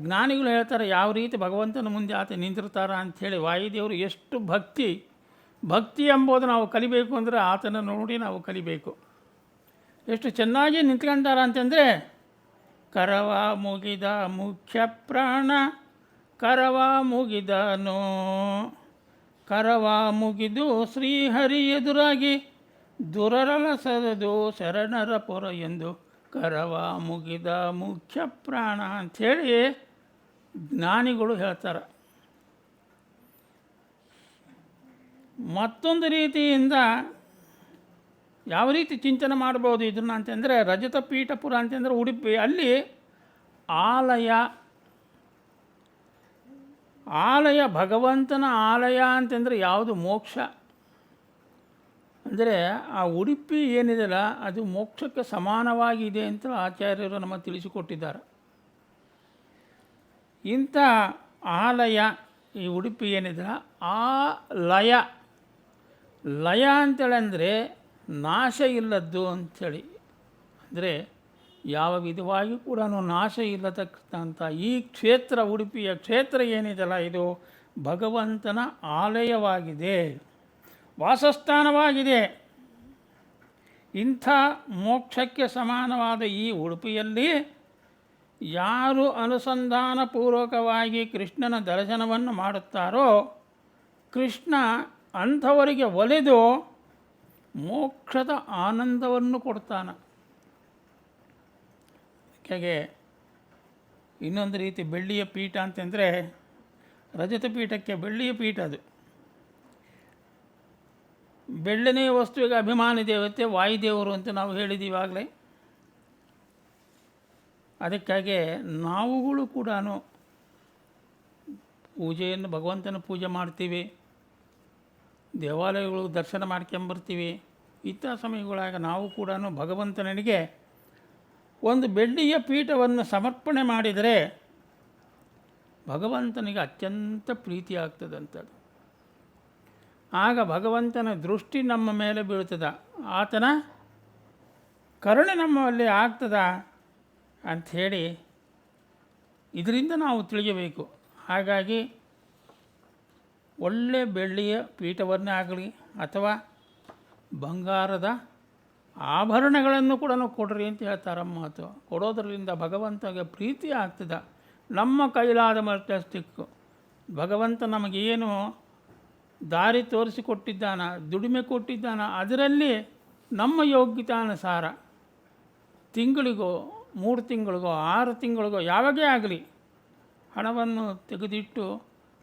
ಜ್ಞಾನಿಗಳು ಹೇಳ್ತಾರೆ ಯಾವ ರೀತಿ ಭಗವಂತನ ಮುಂದೆ ಆತ ನಿಂತಿರ್ತಾರ ಅಂಥೇಳಿ. ವಾಯುದೇವರು ಎಷ್ಟು ಭಕ್ತಿ ಎಂಬುದು ನಾವು ಕಲಿಬೇಕು ಅಂದರೆ ಆತನ ನೋಡಿ ನಾವು ಕಲಿಬೇಕು. ಎಷ್ಟು ಚೆನ್ನಾಗಿ ನಿಂತ್ಕೊಂಡಾರ ಅಂತಂದರೆ, ಕರವ ಮುಗಿದ ಮುಖ್ಯ ಪ್ರಾಣ ಕರವ ಮುಗಿದನೋ, ಕರವ ಮುಗಿದು ಶ್ರೀಹರಿ ಎದುರಾಗಿ ದುರರಲ ಸರದು ಶರಣರ ಪೊರ ಎಂದು ಕರವ ಮುಗಿದ ಮುಖ್ಯ ಪ್ರಾಣ ಅಂಥೇಳಿ ಜ್ಞಾನಿಗಳು ಹೇಳ್ತಾರೆ. ಮತ್ತೊಂದು ರೀತಿಯಿಂದ ಯಾವ ರೀತಿ ಚಿಂತನೆ ಮಾಡ್ಬೋದು ಇದನ್ನು ಅಂತಂದರೆ, ರಜತ ಪೀಠಪುರ ಅಂತಂದರೆ ಉಡುಪಿ, ಅಲ್ಲಿ ಆಲಯ ಭಗವಂತನ ಆಲಯ ಅಂತಂದರೆ ಯಾವುದು? ಮೋಕ್ಷ. ಅಂದರೆ ಆ ಉಡುಪಿ ಏನಿದೆಯಲ್ಲ ಅದು ಮೋಕ್ಷಕ್ಕೆ ಸಮಾನವಾಗಿದೆ ಅಂತ ಆಚಾರ್ಯರು ನಮಗೆ ತಿಳಿಸಿಕೊಟ್ಟಿದ್ದಾರೆ. ಇಂಥ ಆಲಯ ಈ ಉಡುಪಿ ಏನಿದೆ ಆ ಲಯ ಅಂತೇಳಿ ಅಂದರೆ ನಾಶ ಇಲ್ಲದ್ದು ಅಂಥೇಳಿ. ಅಂದರೆ ಯಾವ ವಿಧವಾಗಿ ಕೂಡ ನಾಶ ಇಲ್ಲತಕ್ಕಂಥ ಈ ಕ್ಷೇತ್ರ, ಉಡುಪಿಯ ಕ್ಷೇತ್ರ ಏನಿದೆಯಲ್ಲ ಇದು ಭಗವಂತನ ಆಲಯವಾಗಿದೆ, ವಾಸಸ್ಥಾನವಾಗಿದೆ. ಇಂಥ ಮೋಕ್ಷಕ್ಕೆ ಸಮಾನವಾದ ಈ ಉಡುಪಿಯಲ್ಲಿ ಯಾರು ಅನುಸಂಧಾನಪೂರ್ವಕವಾಗಿ ಕೃಷ್ಣನ ದರ್ಶನವನ್ನು ಮಾಡುತ್ತಾರೋ ಕೃಷ್ಣ ಅಂಥವರಿಗೆ ಒಲಿದು ಮೋಕ್ಷದ ಆನಂದವನ್ನು ಕೊಡ್ತಾನೆ. ಹಾಗೆ ಇನ್ನೊಂದು ರೀತಿ ಬೆಳ್ಳಿಯ ಪೀಠ ಅಂತಂದರೆ ರಜತ ಪೀಠಕ್ಕೆ ಬೆಳ್ಳಿಯ ಪೀಠ, ಅದು ಬೆಳ್ಳನೇ ವಸ್ತುವಿಗೆ ಅಭಿಮಾನಿ ದೇವತೆ ವಾಯುದೇವರು ಅಂತ ನಾವು ಹೇಳಿದ್ದೀವಿ ಆಗಲೇ. ಅದಕ್ಕಾಗಿ ನಾವುಗಳು ಕೂಡ ಪೂಜೆಯನ್ನು ಭಗವಂತನ ಪೂಜೆ ಮಾಡ್ತೀವಿ, ದೇವಾಲಯಗಳು ದರ್ಶನ ಮಾಡ್ಕೊಂಬರ್ತೀವಿ. ಇಂಥ ಸಮಯಗಳಾಗ ನಾವು ಕೂಡ ಭಗವಂತನಿಗೆ ಒಂದು ಬೆಳ್ಳಿಯ ಪೀಠವನ್ನು ಸಮರ್ಪಣೆ ಮಾಡಿದರೆ ಭಗವಂತನಿಗೆ ಅತ್ಯಂತ ಪ್ರೀತಿ ಆಗ್ತದಂಥದ್ದು. ಆಗ ಭಗವಂತನ ದೃಷ್ಟಿ ನಮ್ಮ ಮೇಲೆ ಬೀಳ್ತದ, ಆತನ ಕರುಣೆ ನಮ್ಮಲ್ಲಿ ಆಗ್ತದ ಅಂಥೇಳಿ ಇದರಿಂದ ನಾವು ತಿಳಿಯಬೇಕು. ಹಾಗಾಗಿ ಒಳ್ಳೆ ಬೆಳ್ಳಿಯ ಪೀಠವನ್ನೇ ಆಗಲಿ ಅಥವಾ ಬಂಗಾರದ ಆಭರಣಗಳನ್ನು ಕೂಡ ಕೊಡ್ರಿ ಅಂತ ಹೇಳ್ತಾರೆ ಮಾತು. ಕೊಡೋದರಿಂದ ಭಗವಂತಗೆ ಪ್ರೀತಿ ಆಗ್ತದೆ. ನಮ್ಮ ಕೈಲಾದ ಮಟ್ಟಕ್ಕೆ ಭಗವಂತ ನಮಗೇನು ದಾರಿ ತೋರಿಸಿಕೊಟ್ಟಿದ್ದಾನ, ದುಡಿಮೆ ಕೊಟ್ಟಿದ್ದಾನ, ಅದರಲ್ಲಿ ನಮ್ಮ ಯೋಗ್ಯತಾನುಸಾರ ತಿಂಗಳಿಗೋ 3 ತಿಂಗಳಿಗೋ 6 ತಿಂಗಳಿಗೋ ಯಾವಾಗೇ ಆಗಲಿ ಹಣವನ್ನು ತೆಗೆದಿಟ್ಟು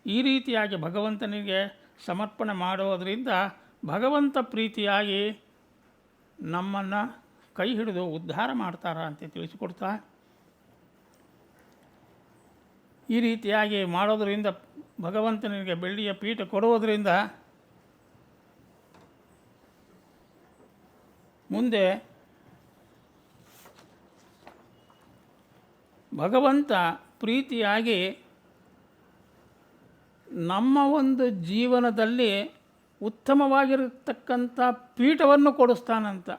ಈ ರೀತಿಯಾಗಿ ಭಗವಂತನಿಗೆ ಸಮರ್ಪಣೆ ಮಾಡೋದರಿಂದ ಭಗವಂತ ಪ್ರೀತಿಯಾಗಿ ನಮ್ಮನ್ನು ಕೈ ಹಿಡಿದು ಉದ್ಧಾರ ಮಾಡ್ತಾರ ಅಂತ ತಿಳಿಸಿಕೊಡ್ತಾ, ಈ ರೀತಿಯಾಗಿ ಮಾಡೋದರಿಂದ ಭಗವಂತನಿಗೆ ಬೆಳ್ಳಿಯ ಪೀಠ ಕೊಡುವುದರಿಂದ ಮುಂದೆ ಭಗವಂತ ಪ್ರೀತಿಯಾಗಿ ನಮ್ಮ ಒಂದು ಜೀವನದಲ್ಲಿ ಉತ್ತಮವಾಗಿರತಕ್ಕಂಥ ಪೀಠವನ್ನು ಕೊಡಿಸ್ತಾನಂತ.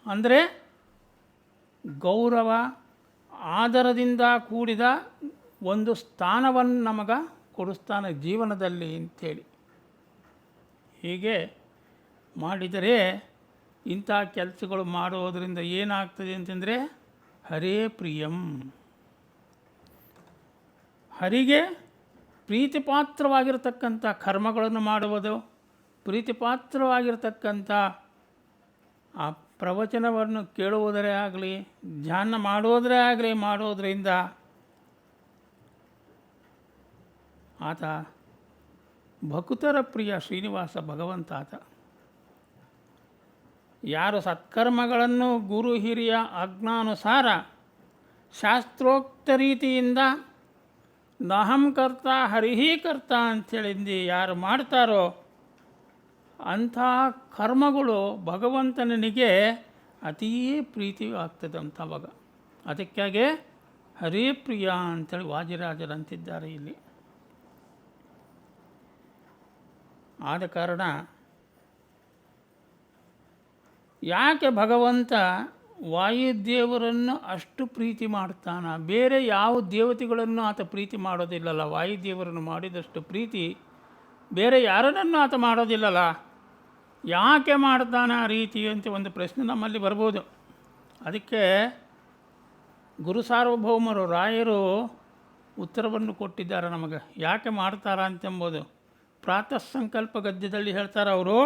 ಅಂದರೆ ಗೌರವ ಆದರದಿಂದ ಕೂಡಿದ ಒಂದು ಸ್ಥಾನವನ್ನು ನಮಗೆ ಕೊಡಿಸ್ತಾನೆ ಜೀವನದಲ್ಲಿ ಅಂಥೇಳಿ. ಹೀಗೆ ಮಾಡಿದರೆ ಇಂಥ ಕೆಲಸಗಳು ಮಾಡೋದರಿಂದ ಏನಾಗ್ತದೆ ಅಂತಂದರೆ ಹರೇ ಪ್ರಿಯಂ, ಹರಿಗೆ ಪ್ರೀತಿಪಾತ್ರವಾಗಿರತಕ್ಕಂಥ ಕರ್ಮಗಳನ್ನು ಮಾಡುವುದು, ಪ್ರೀತಿಪಾತ್ರವಾಗಿರತಕ್ಕಂಥ ಆ ಪ್ರವಚನವನ್ನು ಕೇಳುವುದರೇ ಆಗಲಿ, ಧ್ಯಾನ ಮಾಡುವುದರೇ ಆಗಲಿ ಮಾಡೋದರಿಂದ ಆತ ಭಕ್ತರ ಪ್ರಿಯ ಶ್ರೀನಿವಾಸ ಭಗವಂತ ಆತ. ಯಾರು ಸತ್ಕರ್ಮಗಳನ್ನು ಗುರು ಹಿರಿಯ ಆಜ್ಞಾನುಸಾರ ಶಾಸ್ತ್ರೋಕ್ತ ರೀತಿಯಿಂದ ನಹಂ ಕರ್ತ ಹರಿಹಿ ಕರ್ತ ಅಂಥೇಳಿಂದು ಯಾರು ಮಾಡ್ತಾರೋ ಅಂಥ ಕರ್ಮಗಳು ಭಗವಂತನಿಗೆ ಅತೀ ಪ್ರೀತಿ ಆಗ್ತದಂಥವಾಗ. ಅದಕ್ಕಾಗೆ ಹರೇ ಪ್ರಿಯ ಅಂಥೇಳಿ ವಾದಿರಾಜರಂತಿದ್ದಾರೆ ಇಲ್ಲಿ. ಆದ ಕಾರಣ ಯಾಕೆ ಭಗವಂತ ವಾಯುದೇವರನ್ನು ಅಷ್ಟು ಪ್ರೀತಿ ಮಾಡ್ತಾನ? ಬೇರೆ ಯಾವ ದೇವತೆಗಳನ್ನು ಆತ ಪ್ರೀತಿ ಮಾಡೋದಿಲ್ಲಲ್ಲ. ವಾಯುದೇವರನ್ನು ಮಾಡಿದಷ್ಟು ಪ್ರೀತಿ ಬೇರೆ ಯಾರನ್ನೂ ಆತ ಮಾಡೋದಿಲ್ಲಲ್ಲ. ಯಾಕೆ ಮಾಡ್ತಾನೆ ಆ ರೀತಿ ಅಂತ ಒಂದು ಪ್ರಶ್ನೆ ನಮ್ಮಲ್ಲಿ ಬರ್ಬೋದು. ಅದಕ್ಕೆ ಗುರು ಸಾರ್ವಭೌಮರು ರಾಯರು ಉತ್ತರವನ್ನು ಕೊಟ್ಟಿದ್ದಾರೆ ನಮಗೆ, ಯಾಕೆ ಮಾಡ್ತಾರ ಅಂತೆಂಬುದು. ಪ್ರಾತಃ ಸಂಕಲ್ಪ ಗದ್ಯದಲ್ಲಿ ಹೇಳ್ತಾರೆ ಅವರು,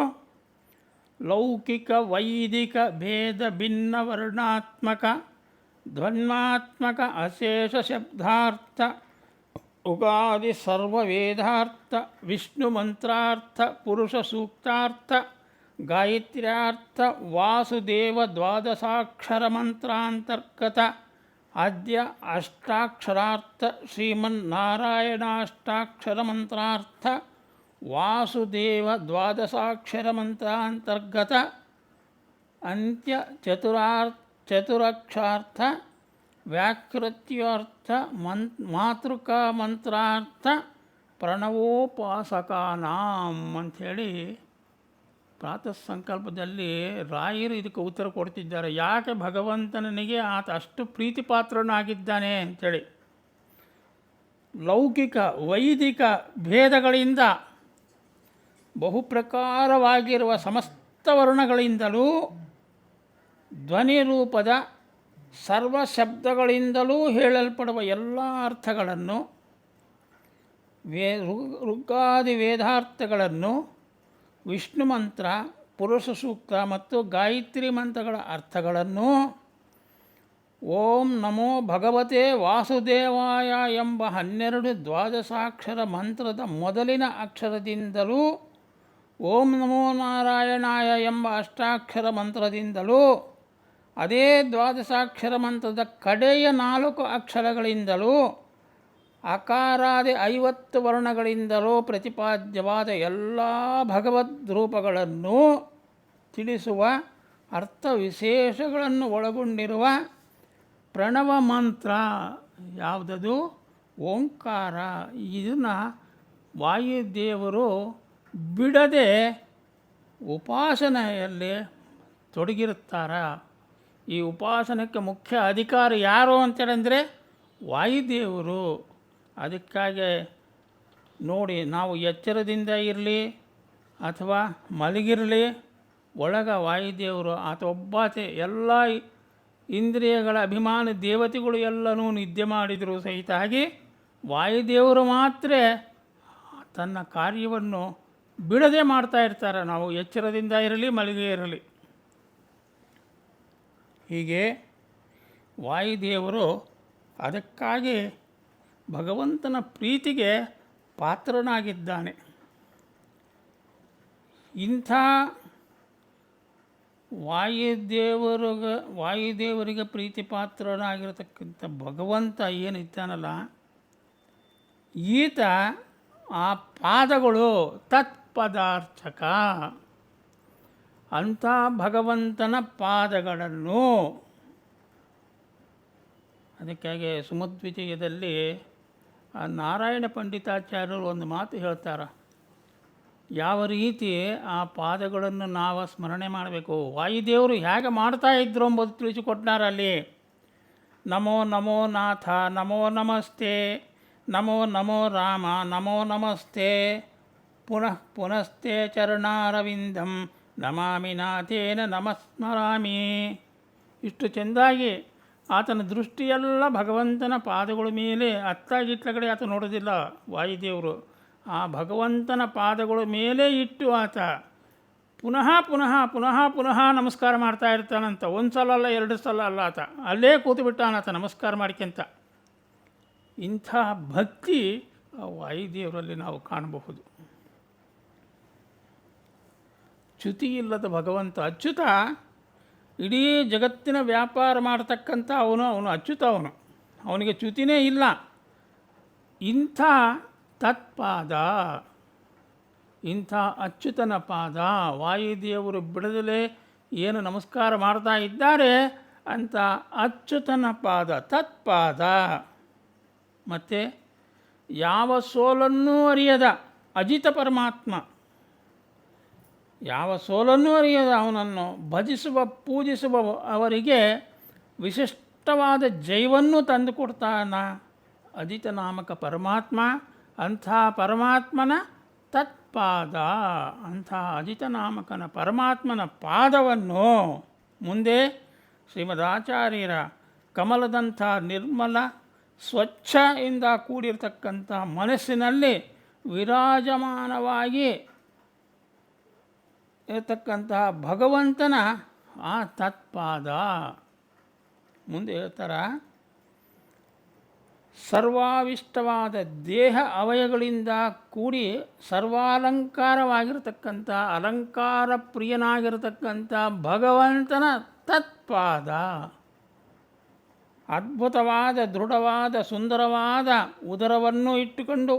ಲೌಕಿಕ ವೈದಿಕ ಭೇದ ಭಿನ್ನ ವರ್ಣಾತ್ಮಕ ಧ್ವನ್ಮಾತ್ಮಕ ಅಶೇಷ ಶಬ್ದಾರ್ಥ ಉಗಾದಿ ಸರ್ವವೇದಾರ್ಥ ವಿಷ್ಣು ಮಂತ್ರಾರ್ಥ ಪುರುಷ ಸೂಕ್ತಾರ್ಥ ಗಾಯತ್ರ್ಯಾರ್ಥ ವಾಸುದೇವ ದ್ವಾದಶಾಕ್ಷರ ಮಂತ್ರಾಂತರ್ಗತ ಆದ್ಯ ಅಷ್ಟಾಕ್ಷರಾರ್ಥ ಶ್ರೀಮನ್ನಾರಾಯಣಾಷ್ಟಾಕ್ಷರ ಮಂತ್ರಾರ್ಥ ವಾಸುದೇವ ದ್ವಾದಶಾಕ್ಷರ ಮಂತ್ರಾಂತರ್ಗತ ಅಂತ್ಯ ಚತುರಕ್ಷಾರ್ಥ ವ್ಯಾಕೃತ್ಯರ್ಥ ಮಾತೃಕಾ ಮಂತ್ರಾರ್ಥ ಪ್ರಣವೋಪಾಸಕಾನಾಂ ಅಂಥೇಳಿ ಪ್ರಾತಃ ಸಂಕಲ್ಪದಲ್ಲಿ ರಾಯರು ಇದಕ್ಕೆ ಉತ್ತರ ಕೊಡ್ತಿದ್ದಾರೆ. ಯಾಕೆ ಭಗವಂತನಿಗೆ ಆತ ಅಷ್ಟು ಪ್ರೀತಿಪಾತ್ರನಾಗಿದ್ದಾನೆ ಅಂಥೇಳಿ. ಲೌಕಿಕ ವೈದಿಕ ಭೇದಗಳಿಂದ ಬಹುಪ್ರಕಾರವಾಗಿರುವ ಸಮಸ್ತ ವರ್ಣಗಳಿಂದಲೂ ಧ್ವನಿ ರೂಪದ ಸರ್ವ ಶಬ್ದಗಳಿಂದಲೂ ಹೇಳಲ್ಪಡುವ ಎಲ್ಲ ಅರ್ಥಗಳನ್ನು ಋಗ್ಗಾದಿ ವೇದಾರ್ಥಗಳನ್ನು ವಿಷ್ಣು ಮಂತ್ರ ಪುರುಷ ಸೂಕ್ತ ಮತ್ತು ಗಾಯತ್ರಿ ಮಂತ್ರಗಳ ಅರ್ಥಗಳನ್ನು ಓಂ ನಮೋ ಭಗವತೆ ವಾಸುದೇವಾಯ ಎಂಬ 12 ದ್ವಾದಶಾಕ್ಷರ ಮಂತ್ರದ ಮೊದಲಿನ ಅಕ್ಷರದಿಂದಲೂ ಓಂ ನಮೋ ನಾರಾಯಣಾಯ ಎಂಬ ಅಷ್ಟಾಕ್ಷರ ಮಂತ್ರದಿಂದಲೂ ಅದೇ ದ್ವಾದಶಾಕ್ಷರ ಮಂತ್ರದ ಕಡೆಯ 4 ಅಕ್ಷರಗಳಿಂದಲೂ ಅಕಾರಾದಿ 50 ವರ್ಣಗಳಿಂದಲೂ ಪ್ರತಿಪಾದ್ಯವಾದ ಎಲ್ಲ ಭಗವದ್ ರೂಪಗಳನ್ನು ತಿಳಿಸುವ ಅರ್ಥ ವಿಶೇಷಗಳನ್ನು ಒಳಗೊಂಡಿರುವ ಪ್ರಣವ ಮಂತ್ರ ಯಾವುದದು? ಓಂಕಾರ. ಇದನ್ನು ವಾಯುದೇವರು ಬಿಡದೆ ಉಪಾಸನೆಯಲ್ಲಿ ತೊಡಗಿರುತ್ತಾರೆ. ಈ ಉಪಾಸನಕ್ಕೆ ಮುಖ್ಯ ಅಧಿಕಾರಿ ಯಾರು ಅಂತೇಳಿದರೆ ವಾಯುದೇವರು. ಅದಕ್ಕಾಗಿ ನೋಡಿ, ನಾವು ಎಚ್ಚರದಿಂದ ಇರಲಿ ಅಥವಾ ಮಲಗಿರಲಿ, ಒಳಗೆ ವಾಯುದೇವರು ಆತ ಒಬ್ಬಾತೆ. ಎಲ್ಲ ಇಂದ್ರಿಯಗಳ ಅಭಿಮಾನ ದೇವತೆಗಳು ಎಲ್ಲನೂ ನಿದ್ದೆ ಮಾಡಿದರೂ ಸಹಿತಾಗಿ ವಾಯುದೇವರು ಮಾತ್ರ ತನ್ನ ಕಾರ್ಯವನ್ನು ಬಿಡದೆ ಮಾಡ್ತಾ ಇರ್ತಾರೆ. ನಾವು ಎಚ್ಚರದಿಂದ ಇರಲಿ ಮಲಗಿ ಇರಲಿ. ಹೀಗೆ ವಾಯುದೇವರು ಅದಕ್ಕಾಗಿ ಭಗವಂತನ ಪ್ರೀತಿಗೆ ಪಾತ್ರನಾಗಿದ್ದಾನೆ. ಇಂಥ ವಾಯುದೇವರಿಗೆ ಪ್ರೀತಿ ಪಾತ್ರನಾಗಿರತಕ್ಕಂಥ ಭಗವಂತ ಏನಿದ್ದಾನಲ್ಲ, ಈತ ಆ ಪಾದಗಳು ತತ್ಪದಾರ್ಥಕ. ಅಂಥ ಭಗವಂತನ ಪಾದಗಳನ್ನು, ಅದಕ್ಕಾಗಿ ಸುಮದ್ವಿಜಯದಲ್ಲಿ ಆ ನಾರಾಯಣ ಪಂಡಿತಾಚಾರ್ಯರು ಒಂದು ಮಾತು ಹೇಳ್ತಾರೆ. ಯಾವ ರೀತಿ ಆ ಪಾದಗಳನ್ನು ನಾವು ಸ್ಮರಣೆ ಮಾಡಬೇಕು, ವಾಯುದೇವರು ಹೇಗೆ ಮಾಡ್ತಾಯಿದ್ರು ಎಂಬುದು ತಿಳಿಸಿಕೊಟ್ಟಾರ ಅಲ್ಲಿ. ನಮೋ ನಮೋ ನಾಥ ನಮೋ ನಮಸ್ತೆ, ನಮೋ ನಮೋ ರಾಮ ನಮೋ ನಮಸ್ತೆ, ಪುನಃ ಪುನಸ್ತೆ ಚರಣಾರವಿಂದಂ ನಮಾಮಿ ನಾಥೇನ ನಮಸ್ಮರಾಮಿ. ಇಷ್ಟು ಚೆಂದಾಗಿ ಆತನ ದೃಷ್ಟಿಯೆಲ್ಲ ಭಗವಂತನ ಪಾದಗಳ ಮೇಲೆ, ಅತ್ತಾಗಿಟ್ಟ ಕಡೆ ಆತ ನೋಡೋದಿಲ್ಲ ವಾಯುದೇವರು. ಆ ಭಗವಂತನ ಪಾದಗಳ ಮೇಲೆ ಇಟ್ಟು ಆತ ಪುನಃ ಪುನಃ ಪುನಃ ಪುನಃ ನಮಸ್ಕಾರ ಮಾಡ್ತಾ ಇರ್ತಾನಂತ. ಒಂದು ಸಲ ಅಲ್ಲ, ಎರಡು ಸಲ ಅಲ್ಲ, ಆತ ಅಲ್ಲೇ ಕೂತು ಬಿಟ್ಟಾನಾತ ನಮಸ್ಕಾರ ಮಾಡ್ಕೊಂತ. ಇಂಥ ಭಕ್ತಿ ಆ ವಾಯುದೇವರಲ್ಲಿ ನಾವು ಕಾಣಬಹುದು. ಚ್ಯುತಿ ಇಲ್ಲದ ಭಗವಂತ ಅಚ್ಯುತ, ಇಡೀ ಜಗತ್ತಿನ ವ್ಯಾಪಾರ ಮಾಡತಕ್ಕಂಥ ಅವನು ಅಚ್ಯುತ. ಅವನಿಗೆ ಚ್ಯುತಿನೇ ಇಲ್ಲ. ಇಂಥ ತತ್ಪಾದ, ಇಂಥ ಅಚ್ಯುತನ ಪಾದ ವಾಯುದೇವರು ಬಿಡದಲೇ ಏನು ನಮಸ್ಕಾರ ಮಾಡ್ತಾ ಇದ್ದಾರೆ ಅಂತ ಅಚ್ಯುತನ ಪಾದ ತತ್ಪಾದ. ಮತ್ತು ಯಾವ ಸೋಲನ್ನೂ ಅರಿಯದ ಅಜಿತ ಪರಮಾತ್ಮ, ಯಾವ ಸೋಲನ್ನೂ ಅರಿಯದ ಅವನನ್ನು ಭಜಿಸುವ ಪೂಜಿಸುವ ಅವರಿಗೆ ವಿಶಿಷ್ಟವಾದ ಜಯವನ್ನು ತಂದುಕೊಡ್ತಾನ ಅಜಿತ ನಾಮಕ ಪರಮಾತ್ಮ. ಅಂಥ ಪರಮಾತ್ಮನ ತತ್ಪಾದ, ಅಂಥ ಅಜಿತ ನಾಮಕನ ಪರಮಾತ್ಮನ ಪಾದವನ್ನು ಮುಂದೆ ಶ್ರೀಮದಾಚಾರ್ಯರ ಕಮಲದಂಥ ನಿರ್ಮಲ ಸ್ವಚ್ಛ ಇಂದ ಕೂಡಿರತಕ್ಕಂಥ ಮನಸ್ಸಿನಲ್ಲಿ ವಿರಾಜಮಾನವಾಗಿ ಇರತಕ್ಕಂತಹ ಭಗವಂತನ ಆ ತತ್ಪಾದ ಮುಂದೆ ಹೇಳ್ತಾರೆ. ಸರ್ವಾವಿಷ್ಟವಾದ ದೇಹ ಅವಯಗಳಿಂದ ಕೂಡಿ ಸರ್ವಾಲಂಕಾರವಾಗಿರತಕ್ಕಂಥ ಅಲಂಕಾರ ಪ್ರಿಯನಾಗಿರತಕ್ಕಂಥ ಭಗವಂತನ ತತ್ಪಾದ. ಅದ್ಭುತವಾದ ದೃಢವಾದ ಸುಂದರವಾದ ಉದರವನ್ನು ಇಟ್ಟುಕೊಂಡು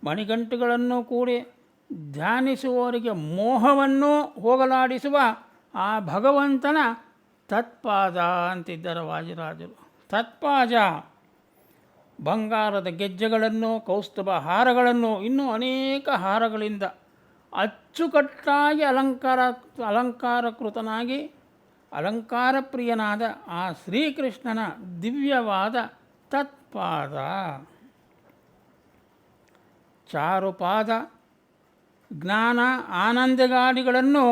ಮಣಿಗಂಟುಗಳನ್ನು ಕೂಡಿ ಧ್ಯಾನಿಸುವವರಿಗೆ ಮೋಹವನ್ನು ಹೋಗಲಾಡಿಸುವ ಆ ಭಗವಂತನ ತತ್ಪಾದ ಅಂತಿದ್ದಾರೆ ವಾದಿರಾಜರು. ತತ್ಪಾದ ಬಂಗಾರದ ಗೆಜ್ಜೆಗಳನ್ನು, ಕೌಸ್ತುಭ ಹಾರಗಳನ್ನು, ಇನ್ನೂ ಅನೇಕ ಹಾರಗಳಿಂದ ಅಚ್ಚುಕಟ್ಟಾಗಿ ಅಲಂಕಾರಕೃತನಾಗಿ ಅಲಂಕಾರ ಪ್ರಿಯನಾದ ಆ ಶ್ರೀಕೃಷ್ಣನ ದಿವ್ಯವಾದ ತತ್ಪಾದ. ಚಾರುಪಾದ ಜ್ಞಾನ ಆನಂದಗಾಡಿಗಳನ್ನು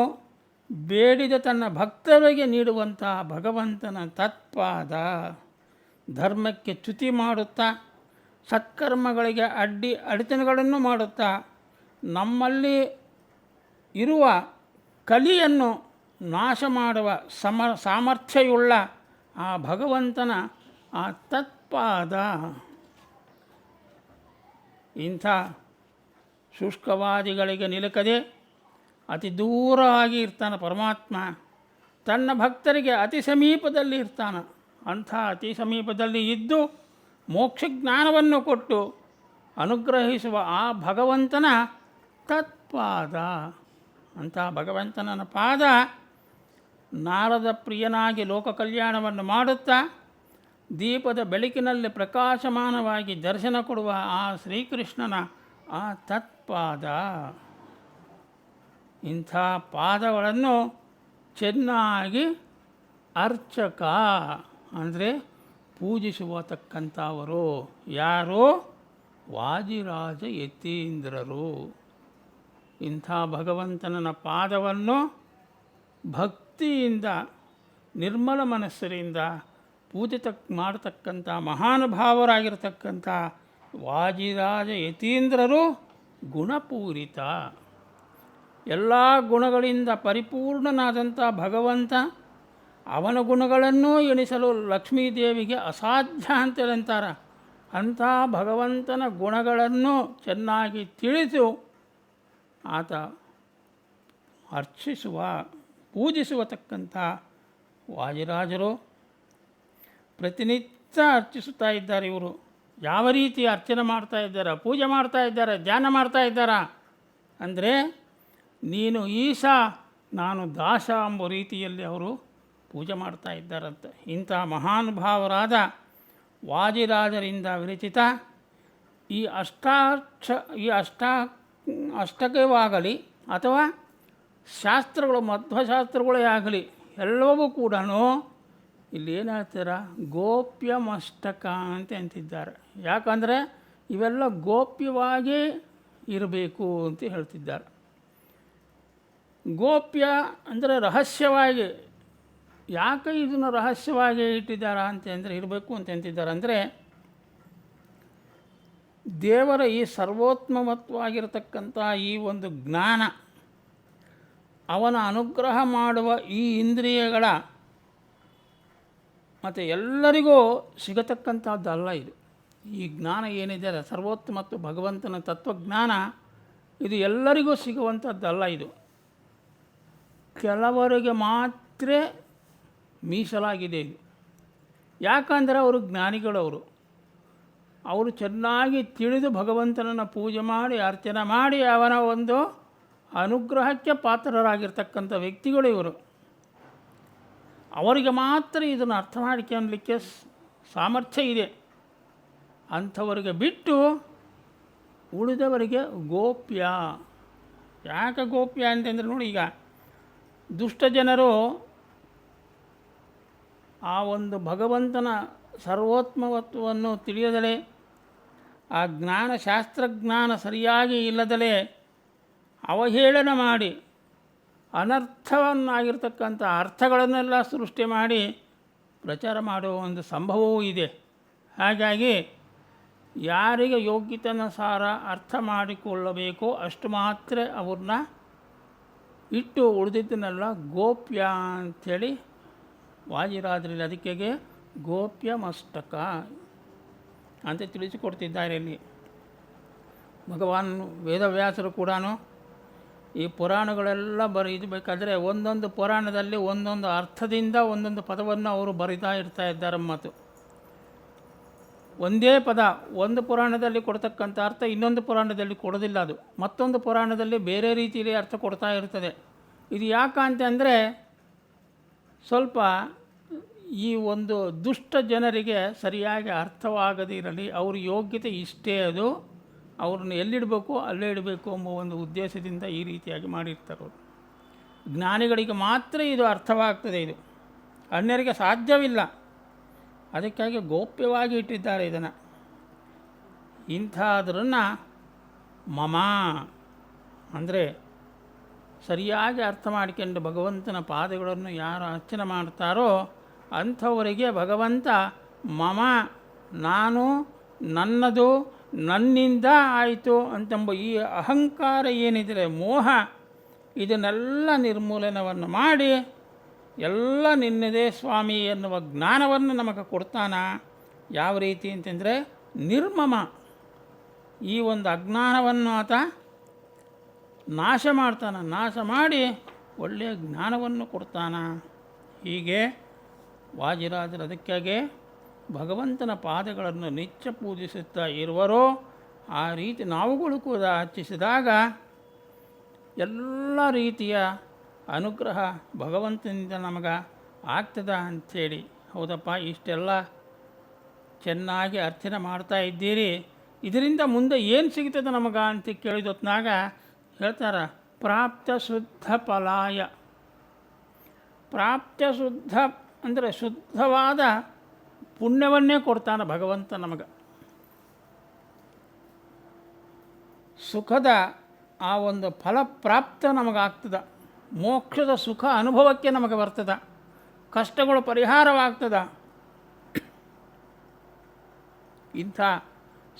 ಬೇಡಿದ ತನ್ನ ಭಕ್ತರಿಗೆ ನೀಡುವಂತಹ ಭಗವಂತನ ತತ್ಪಾದ. ಧರ್ಮಕ್ಕೆ ಚ್ಯುತಿ ಮಾಡುತ್ತಾ ಸತ್ಕರ್ಮಗಳಿಗೆ ಅಡೆತಡೆಗಳನ್ನು ಮಾಡುತ್ತಾ ನಮ್ಮಲ್ಲಿ ಇರುವ ಕಲಿಯನ್ನು ನಾಶ ಮಾಡುವ ಸಾಮರ್ಥ್ಯವುಳ್ಳ ಆ ಭಗವಂತನ ಆ ತತ್ಪಾದ. ಇಂಥ ಶುಷ್ಕವಾದಿಗಳಿಗೆ ನಿಲುಕದೆ ಅತಿ ದೂರ ಆಗಿ ಇರ್ತಾನೆ ಪರಮಾತ್ಮ. ತನ್ನ ಭಕ್ತರಿಗೆ ಅತಿ ಸಮೀಪದಲ್ಲಿ ಇರ್ತಾನೆ. ಅಂಥ ಅತಿ ಸಮೀಪದಲ್ಲಿ ಇದ್ದು ಮೋಕ್ಷ ಜ್ಞಾನವನ್ನು ಕೊಟ್ಟು ಅನುಗ್ರಹಿಸುವ ಆ ಭಗವಂತನ ತತ್ಪಾದ. ಅಂಥ ಭಗವಂತನ ಪಾದ ನಾರದ ಪ್ರಿಯನಾಗಿ ಲೋಕ ಕಲ್ಯಾಣವನ್ನು ಮಾಡುತ್ತಾ ದೀಪದ ಬೆಳಕಿನಲ್ಲಿ ಪ್ರಕಾಶಮಾನವಾಗಿ ದರ್ಶನ ಕೊಡುವ ಆ ಶ್ರೀಕೃಷ್ಣನ ಆ ತತ್ಪಾದ. ಇಂಥ ಪಾದಗಳನ್ನು ಚೆನ್ನಾಗಿ ಅರ್ಚಕ ಅಂದರೆ ಪೂಜಿಸುವತಕ್ಕಂಥವರು ಯಾರೋ ವಾದಿರಾಜ ಯತೀಂದ್ರರು. ಇಂಥ ಭಗವಂತನ ಪಾದವನ್ನು ಭಕ್ತಿಯಿಂದ ನಿರ್ಮಲ ಮನಸ್ಸರಿಂದ ಪೂಜಿತ ಮಾಡತಕ್ಕಂಥ ಮಹಾನುಭಾವರಾಗಿರ್ತಕ್ಕಂಥ ವಾದಿರಾಜ ಯತೀಂದ್ರರು ಗುಣಪೂರಿತ. ಎಲ್ಲ ಗುಣಗಳಿಂದ ಪರಿಪೂರ್ಣನಾದಂಥ ಭಗವಂತ, ಅವನ ಗುಣಗಳನ್ನು ಎಣಿಸಲು ಲಕ್ಷ್ಮೀದೇವಿಗೆ ಅಸಾಧ್ಯ ಅಂತೇಳಂತಾರೆ. ಅಂಥ ಭಗವಂತನ ಗುಣಗಳನ್ನು ಚೆನ್ನಾಗಿ ತಿಳಿದು ಆತ ಅರ್ಚಿಸುವ ಪೂಜಿಸುವತಕ್ಕಂಥ ವಾದಿರಾಜರು ಪ್ರತಿನಿತ್ಯ ಅರ್ಚಿಸುತ್ತಾ ಇದ್ದಾರೆ. ಇವರು ಯಾವ ರೀತಿ ಅರ್ಚನೆ ಮಾಡ್ತಾ ಇದ್ದಾರೆ, ಪೂಜೆ ಮಾಡ್ತಾ ಇದ್ದಾರೆ, ಧ್ಯಾನ ಮಾಡ್ತಾ ಇದ್ದಾರ ಅಂದರೆ ನೀನು ಈಶ ನಾನು ದಾಸ ಎಂಬ ರೀತಿಯಲ್ಲಿ ಅವರು ಪೂಜೆ ಮಾಡ್ತಾ ಇದ್ದಾರಂತೆ. ಇಂಥ ಮಹಾನುಭಾವರಾದ ವಾದಿರಾಜರಿಂದ ವಿರಚಿತ ಈ ಅಷ್ಟಕವಾಗಲಿ ಅಥವಾ ಶಾಸ್ತ್ರಗಳು ಮಧ್ವಶಾಸ್ತ್ರಗಳೇ ಆಗಲಿ ಎಲ್ಲವೂ ಕೂಡ ಇಲ್ಲಿ ಏನು ಹೇಳ್ತೀರ, ಗೋಪ್ಯ ಮಸ್ತಕ ಅಂತ ಅಂತಿದ್ದಾರೆ. ಯಾಕಂದರೆ ಇವೆಲ್ಲ ಗೋಪ್ಯವಾಗಿ ಇರಬೇಕು ಅಂತ ಹೇಳ್ತಿದ್ದಾರೆ. ಗೋಪ್ಯ ಅಂದರೆ ರಹಸ್ಯವಾಗಿ. ಯಾಕೆ ಇದನ್ನು ರಹಸ್ಯವಾಗಿ ಇಟ್ಟಿದ್ದಾರೆ ಅಂತಂದರೆ, ಇರಬೇಕು ಅಂತ ಅಂತಿದ್ದಾರೆ ಅಂದರೆ, ದೇವರ ಈ ಸರ್ವೋತ್ತಮತ್ವಾಗಿರತಕ್ಕಂಥ ಈ ಒಂದು ಜ್ಞಾನ, ಅವನ ಅನುಗ್ರಹ ಮಾಡುವ ಈ ಇಂದ್ರಿಯಗಳ ಮತ್ತು ಎಲ್ಲರಿಗೂ ಸಿಗತಕ್ಕಂಥದ್ದಲ್ಲ ಇದು. ಈ ಜ್ಞಾನ ಏನಿದೆ ಸರ್ವೋತ್ತಮ ಮತ್ತು ಭಗವಂತನ ತತ್ವಜ್ಞಾನ, ಇದು ಎಲ್ಲರಿಗೂ ಸಿಗುವಂಥದ್ದಲ್ಲ. ಇದು ಕೆಲವರಿಗೆ ಮಾತ್ರ ಮೀಸಲಾಗಿದೆ ಇದು. ಯಾಕಂದರೆ ಅವರು ಜ್ಞಾನಿಗಳವರು. ಅವರು ಚೆನ್ನಾಗಿ ತಿಳಿದು ಭಗವಂತನನ್ನು ಪೂಜೆ ಮಾಡಿ ಅರ್ಚನೆ ಮಾಡಿ ಅವನ ಒಂದು ಅನುಗ್ರಹಕ್ಕೆ ಪಾತ್ರರಾಗಿರ್ತಕ್ಕಂಥ ವ್ಯಕ್ತಿಗಳು ಇವರು. ಅವರಿಗೆ ಮಾತ್ರ ಇದನ್ನು ಅರ್ಥ ಮಾಡಿಕೊಳ್ಳಲಿಕ್ಕೆ ಸಾಮರ್ಥ್ಯ ಇದೆ. ಅಂಥವರಿಗೆ ಬಿಟ್ಟು ಉಳಿದವರಿಗೆ ಗೋಪ್ಯ. ಯಾಕೆ ಗೋಪ್ಯ ಅಂತಂದರೆ ನೋಡಿ, ಈಗ ದುಷ್ಟ ಜನರು ಆ ಒಂದು ಭಗವಂತನ ಸರ್ವೋತ್ತಮತ್ವವನ್ನು ತಿಳಿಯದಲೇ, ಆ ಜ್ಞಾನ ಶಾಸ್ತ್ರಜ್ಞಾನ ಸರಿಯಾಗಿ ಇಲ್ಲದಲೇ ಅವಹೇಳನ ಮಾಡಿ ಅನರ್ಥವನ್ನಾಗಿರ್ತಕ್ಕಂಥ ಅರ್ಥಗಳನ್ನೆಲ್ಲ ಸೃಷ್ಟಿ ಮಾಡಿ ಪ್ರಚಾರ ಮಾಡುವ ಒಂದು ಸಂಭವವೂ ಇದೆ. ಹಾಗಾಗಿ ಯಾರಿಗೆ ಯೋಗ್ಯತನುಸಾರ ಅರ್ಥ ಮಾಡಿಕೊಳ್ಳಬೇಕೋ ಅಷ್ಟು ಮಾತ್ರ ಅವ್ರನ್ನ ಇಟ್ಟು ಉಳಿದಿದ್ದನ್ನೆಲ್ಲ ಗೋಪ್ಯ ಅಂಥೇಳಿ ವಾಜಿರಾದ್ರಲ್ಲಿ ಅದಕ್ಕೆ ಗೋಪ್ಯ ಮಸ್ತಕ ಅಂತ ತಿಳಿಸಿಕೊಡ್ತಿದ್ದಾರೆ. ಇಲ್ಲಿ ಭಗವಾನ್ ವೇದವ್ಯಾಸರು ಕೂಡ ಈ ಪುರಾಣಗಳೆಲ್ಲ ಬರೀಬೇಕಾದ್ರೆ ಒಂದೊಂದು ಪುರಾಣದಲ್ಲಿ ಒಂದೊಂದು ಅರ್ಥದಿಂದ ಒಂದೊಂದು ಪದವನ್ನು ಅವರು ಬರಿತಾ ಇದ್ದಾರೆ. ಮತ್ತು ಒಂದೇ ಪದ ಒಂದು ಪುರಾಣದಲ್ಲಿ ಕೊಡ್ತಕ್ಕಂಥ ಅರ್ಥ ಇನ್ನೊಂದು ಪುರಾಣದಲ್ಲಿ ಕೊಡೋದಿಲ್ಲ. ಅದು ಮತ್ತೊಂದು ಪುರಾಣದಲ್ಲಿ ಬೇರೆ ರೀತಿಯಲ್ಲಿ ಅರ್ಥ ಕೊಡ್ತಾ ಇರ್ತದೆ. ಇದು ಯಾಕಂತಂದರೆ ಸ್ವಲ್ಪ ಈ ಒಂದು ದುಷ್ಟ ಜನರಿಗೆ ಸರಿಯಾಗಿ ಅರ್ಥವಾಗದಿರಲಿ, ಅವ್ರ ಯೋಗ್ಯತೆ ಇಷ್ಟೇ, ಅದು ಅವ್ರನ್ನ ಎಲ್ಲಿಡಬೇಕು ಅಲ್ಲೇ ಇಡಬೇಕು ಎಂಬ ಒಂದು ಉದ್ದೇಶದಿಂದ ಈ ರೀತಿಯಾಗಿ ಮಾಡಿರ್ತಾರೆ. ಜ್ಞಾನಿಗಳಿಗೆ ಮಾತ್ರ ಇದು ಅರ್ಥವಾಗ್ತದೆ, ಇದು ಅನ್ಯರಿಗೆ ಸಾಧ್ಯವಿಲ್ಲ. ಅದಕ್ಕಾಗಿ ಗೋಪ್ಯವಾಗಿ ಇಟ್ಟಿದ್ದಾರೆ ಇದನ್ನು. ಇಂಥದ್ರನ್ನು ಮಮ ಅಂದರೆ ಸರಿಯಾಗಿ ಅರ್ಥ ಮಾಡಿಕೊಂಡು ಭಗವಂತನ ಪಾದಗಳನ್ನು ಯಾರು ಅರ್ಚನೆ ಮಾಡ್ತಾರೋ ಅಂಥವರಿಗೆ ಭಗವಂತ ಮಮ, ನಾನು, ನನ್ನದು, ನನ್ನಿಂದ ಆಯಿತು ಅಂತೆಂಬ ಈ ಅಹಂಕಾರ ಏನಿದೆ, ಮೋಹ, ಇದನ್ನೆಲ್ಲ ನಿರ್ಮೂಲನವನ್ನು ಮಾಡಿ ಎಲ್ಲ ನಿನ್ನದೇ ಸ್ವಾಮಿ ಎನ್ನುವ ಜ್ಞಾನವನ್ನು ನಮಗೆ ಕೊಡ್ತಾನ. ಯಾವ ರೀತಿ ಅಂತಂದರೆ ನಿರ್ಮಮ, ಈ ಒಂದು ಅಜ್ಞಾನವನ್ನು ಆತ ನಾಶ ಮಾಡ್ತಾನೆ, ನಾಶ ಮಾಡಿ ಒಳ್ಳೆಯ ಜ್ಞಾನವನ್ನು ಕೊಡ್ತಾನ. ಹೀಗೆ ವಾಜಿರಾಜರು ಅದಕ್ಕಾಗಿ ಭಗವಂತನ ಪಾದಗಳನ್ನು ನಿತ್ಯ ಪೂಜಿಸುತ್ತಾ ಇರುವರೋ ಆ ರೀತಿ ನಾವುಗಳು ಕೂಡ ಅರ್ಚಿಸಿದಾಗ ಎಲ್ಲ ರೀತಿಯ ಅನುಗ್ರಹ ಭಗವಂತನಿಂದ ನಮಗೆ ಆಗ್ತದ ಅಂಥೇಳಿ. ಹೌದಪ್ಪ, ಇಷ್ಟೆಲ್ಲ ಚೆನ್ನಾಗಿ ಅರ್ಚನೆ ಮಾಡ್ತಾ ಇದ್ದೀರಿ, ಇದರಿಂದ ಮುಂದೆ ಏನು ಸಿಗ್ತದೆ ನಮಗೆ ಅಂತ ಕೇಳಿದೊತ್ನಾಗ ಹೇಳ್ತಾರೆ, ಪ್ರಾಪ್ತ ಶುದ್ಧ ಫಲಾಯ. ಪ್ರಾಪ್ತ ಶುದ್ಧ ಅಂದರೆ ಶುದ್ಧವಾದ ಪುಣ್ಯವನ್ನೇ ಕೊಡ್ತಾನೆ ಭಗವಂತ ನಮಗೆ. ಸುಖದ ಆ ಒಂದು ಫಲಪ್ರಾಪ್ತ ನಮಗಾಗ್ತದೆ, ಮೋಕ್ಷದ ಸುಖ ಅನುಭವಕ್ಕೆ ನಮಗೆ ಬರ್ತದೆ, ಕಷ್ಟಗಳು ಪರಿಹಾರವಾಗ್ತದೆ. ಇಂಥ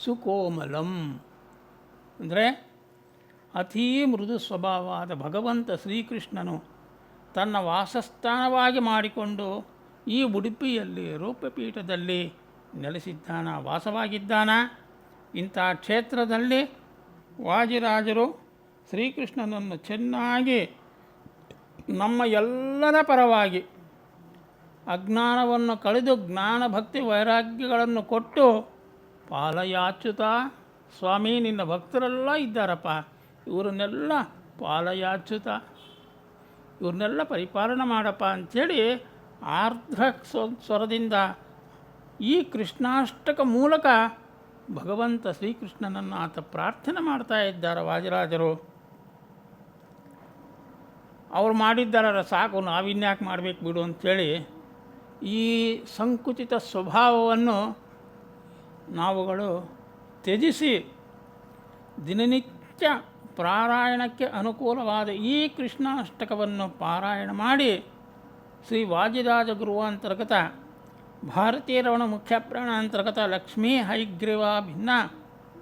ಸುಕೋಮಲಂ ಅಂದರೆ ಅತೀ ಮೃದು ಸ್ವಭಾವವಾದ ಭಗವಂತ ಶ್ರೀಕೃಷ್ಣನು ತನ್ನ ವಾಸಸ್ಥಾನವಾಗಿ ಮಾಡಿಕೊಂಡು ಈ ಉಡುಪಿಯಲ್ಲಿ ರೂಪಪೀಠದಲ್ಲಿ ನೆಲೆಸಿದ್ದಾನ, ವಾಸವಾಗಿದ್ದಾನ. ಇಂಥ ಕ್ಷೇತ್ರದಲ್ಲಿ ವಾಜಿರಾಜರು ಶ್ರೀಕೃಷ್ಣನನ್ನು ಚೆನ್ನಾಗಿ ನಮ್ಮ ಎಲ್ಲರ ಪರವಾಗಿ ಅಜ್ಞಾನವನ್ನು ಕಳೆದು ಜ್ಞಾನ ಭಕ್ತಿ ವೈರಾಗ್ಯಗಳನ್ನು ಕೊಟ್ಟು ಪಾಲಯಾಚ್ಯುತ ಸ್ವಾಮಿ, ನಿನ್ನ ಭಕ್ತರೆಲ್ಲ ಇದ್ದಾರಪ್ಪ, ಇವರನ್ನೆಲ್ಲ ಪಾಲಯಾಚ್ಯುತ, ಇವ್ರನ್ನೆಲ್ಲ ಪರಿಪಾಲನೆ ಮಾಡಪ್ಪ ಅಂಥೇಳಿ ಆರ್ದ್ರ ಸ್ವರದಿಂದ ಈ ಕೃಷ್ಣಾಷ್ಟಕ ಮೂಲಕ ಭಗವಂತ ಶ್ರೀಕೃಷ್ಣನನ್ನು ಆತ ಪ್ರಾರ್ಥನೆ ಮಾಡ್ತಾ ಇದ್ದಾರೆ ವಾದಿರಾಜರು. ಅವ್ರು ಮಾಡಿದ್ದಾರ ಸಾಕು, ನಾವಿನ್ಯಾಕೆ ಮಾಡಬೇಕು ಬಿಡು ಅಂಥೇಳಿ ಈ ಸಂಕುಚಿತ ಸ್ವಭಾವವನ್ನು ನಾವುಗಳು ತ್ಯಜಿಸಿ ದಿನನಿತ್ಯ ಪಾರಾಯಣಕ್ಕೆ ಅನುಕೂಲವಾದ ಈ ಕೃಷ್ಣಾಷ್ಟಕವನ್ನು ಪಾರಾಯಣ ಮಾಡಿ ಶ್ರೀ ವಾದಿರಾಜ ಗುರುವಾಂತರ್ಗತ ಭಾರತೀಯ ರಮಣ ಮುಖ್ಯ ಪ್ರಾಣಾಂತರ್ಗತ ಲಕ್ಷ್ಮೀ ಹೈಗ್ರೀವ ಭಿನ್ನ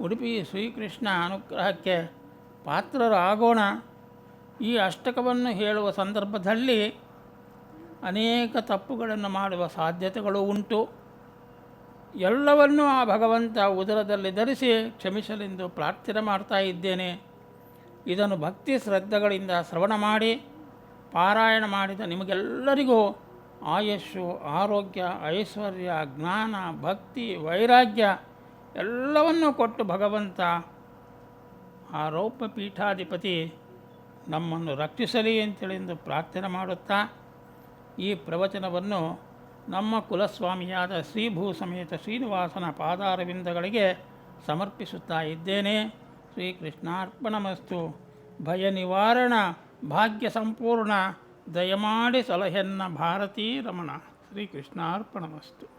ಉಡುಪಿ ಶ್ರೀಕೃಷ್ಣ ಅನುಗ್ರಹಕ್ಕೆ ಪಾತ್ರರಾಗೋಣ. ಈ ಅಷ್ಟಕವನ್ನು ಹೇಳುವ ಸಂದರ್ಭದಲ್ಲಿ ಅನೇಕ ತಪ್ಪುಗಳನ್ನು ಮಾಡುವ ಸಾಧ್ಯತೆಗಳು ಉಂಟು. ಎಲ್ಲವನ್ನೂ ಆ ಭಗವಂತ ಉದರದಲ್ಲಿ ಧರಿಸಿ ಕ್ಷಮಿಸಲೆಂದು ಪ್ರಾರ್ಥನೆ ಮಾಡ್ತಾ ಇದ್ದೇನೆ. ಇದನ್ನು ಭಕ್ತಿ ಶ್ರದ್ಧೆಗಳಿಂದ ಶ್ರವಣ ಮಾಡಿ ಪಾರಾಯಣ ಮಾಡಿದ ನಿಮಗೆಲ್ಲರಿಗೂ ಆಯಸ್ಸು, ಆರೋಗ್ಯ, ಐಶ್ವರ್ಯ, ಜ್ಞಾನ, ಭಕ್ತಿ, ವೈರಾಗ್ಯ ಎಲ್ಲವನ್ನೂ ಕೊಟ್ಟು ಭಗವಂತ ಆ ರೌಪ್ಯ ಪೀಠಾಧಿಪತಿ ನಮ್ಮನ್ನು ರಕ್ಷಿಸಲಿ ಅಂತೇಳೆಂದು ಪ್ರಾರ್ಥನೆ ಮಾಡುತ್ತಾ ಈ ಪ್ರವಚನವನ್ನು ನಮ್ಮ ಕುಲಸ್ವಾಮಿಯಾದ ಶ್ರೀಭೂ ಸಮೇತ ಶ್ರೀನಿವಾಸನ ಪಾದಾರವಿಂದಗಳಿಗೆ ಸಮರ್ಪಿಸುತ್ತಾ ಇದ್ದೇನೆ. ಶ್ರೀಕೃಷ್ಣಾರ್ಪಣಮಸ್ತು. ಭಯ ನಿವಾರಣ ಭಾಗ್ಯ ಸಂಪೂರ್ಣ ದಯಮಾಡಿ ಸಲಹೆನ್ನ ಭಾರತೀ ರಮಣ. ಶ್ರೀಕೃಷ್ಣಾರ್ಪಣಮಸ್ತು.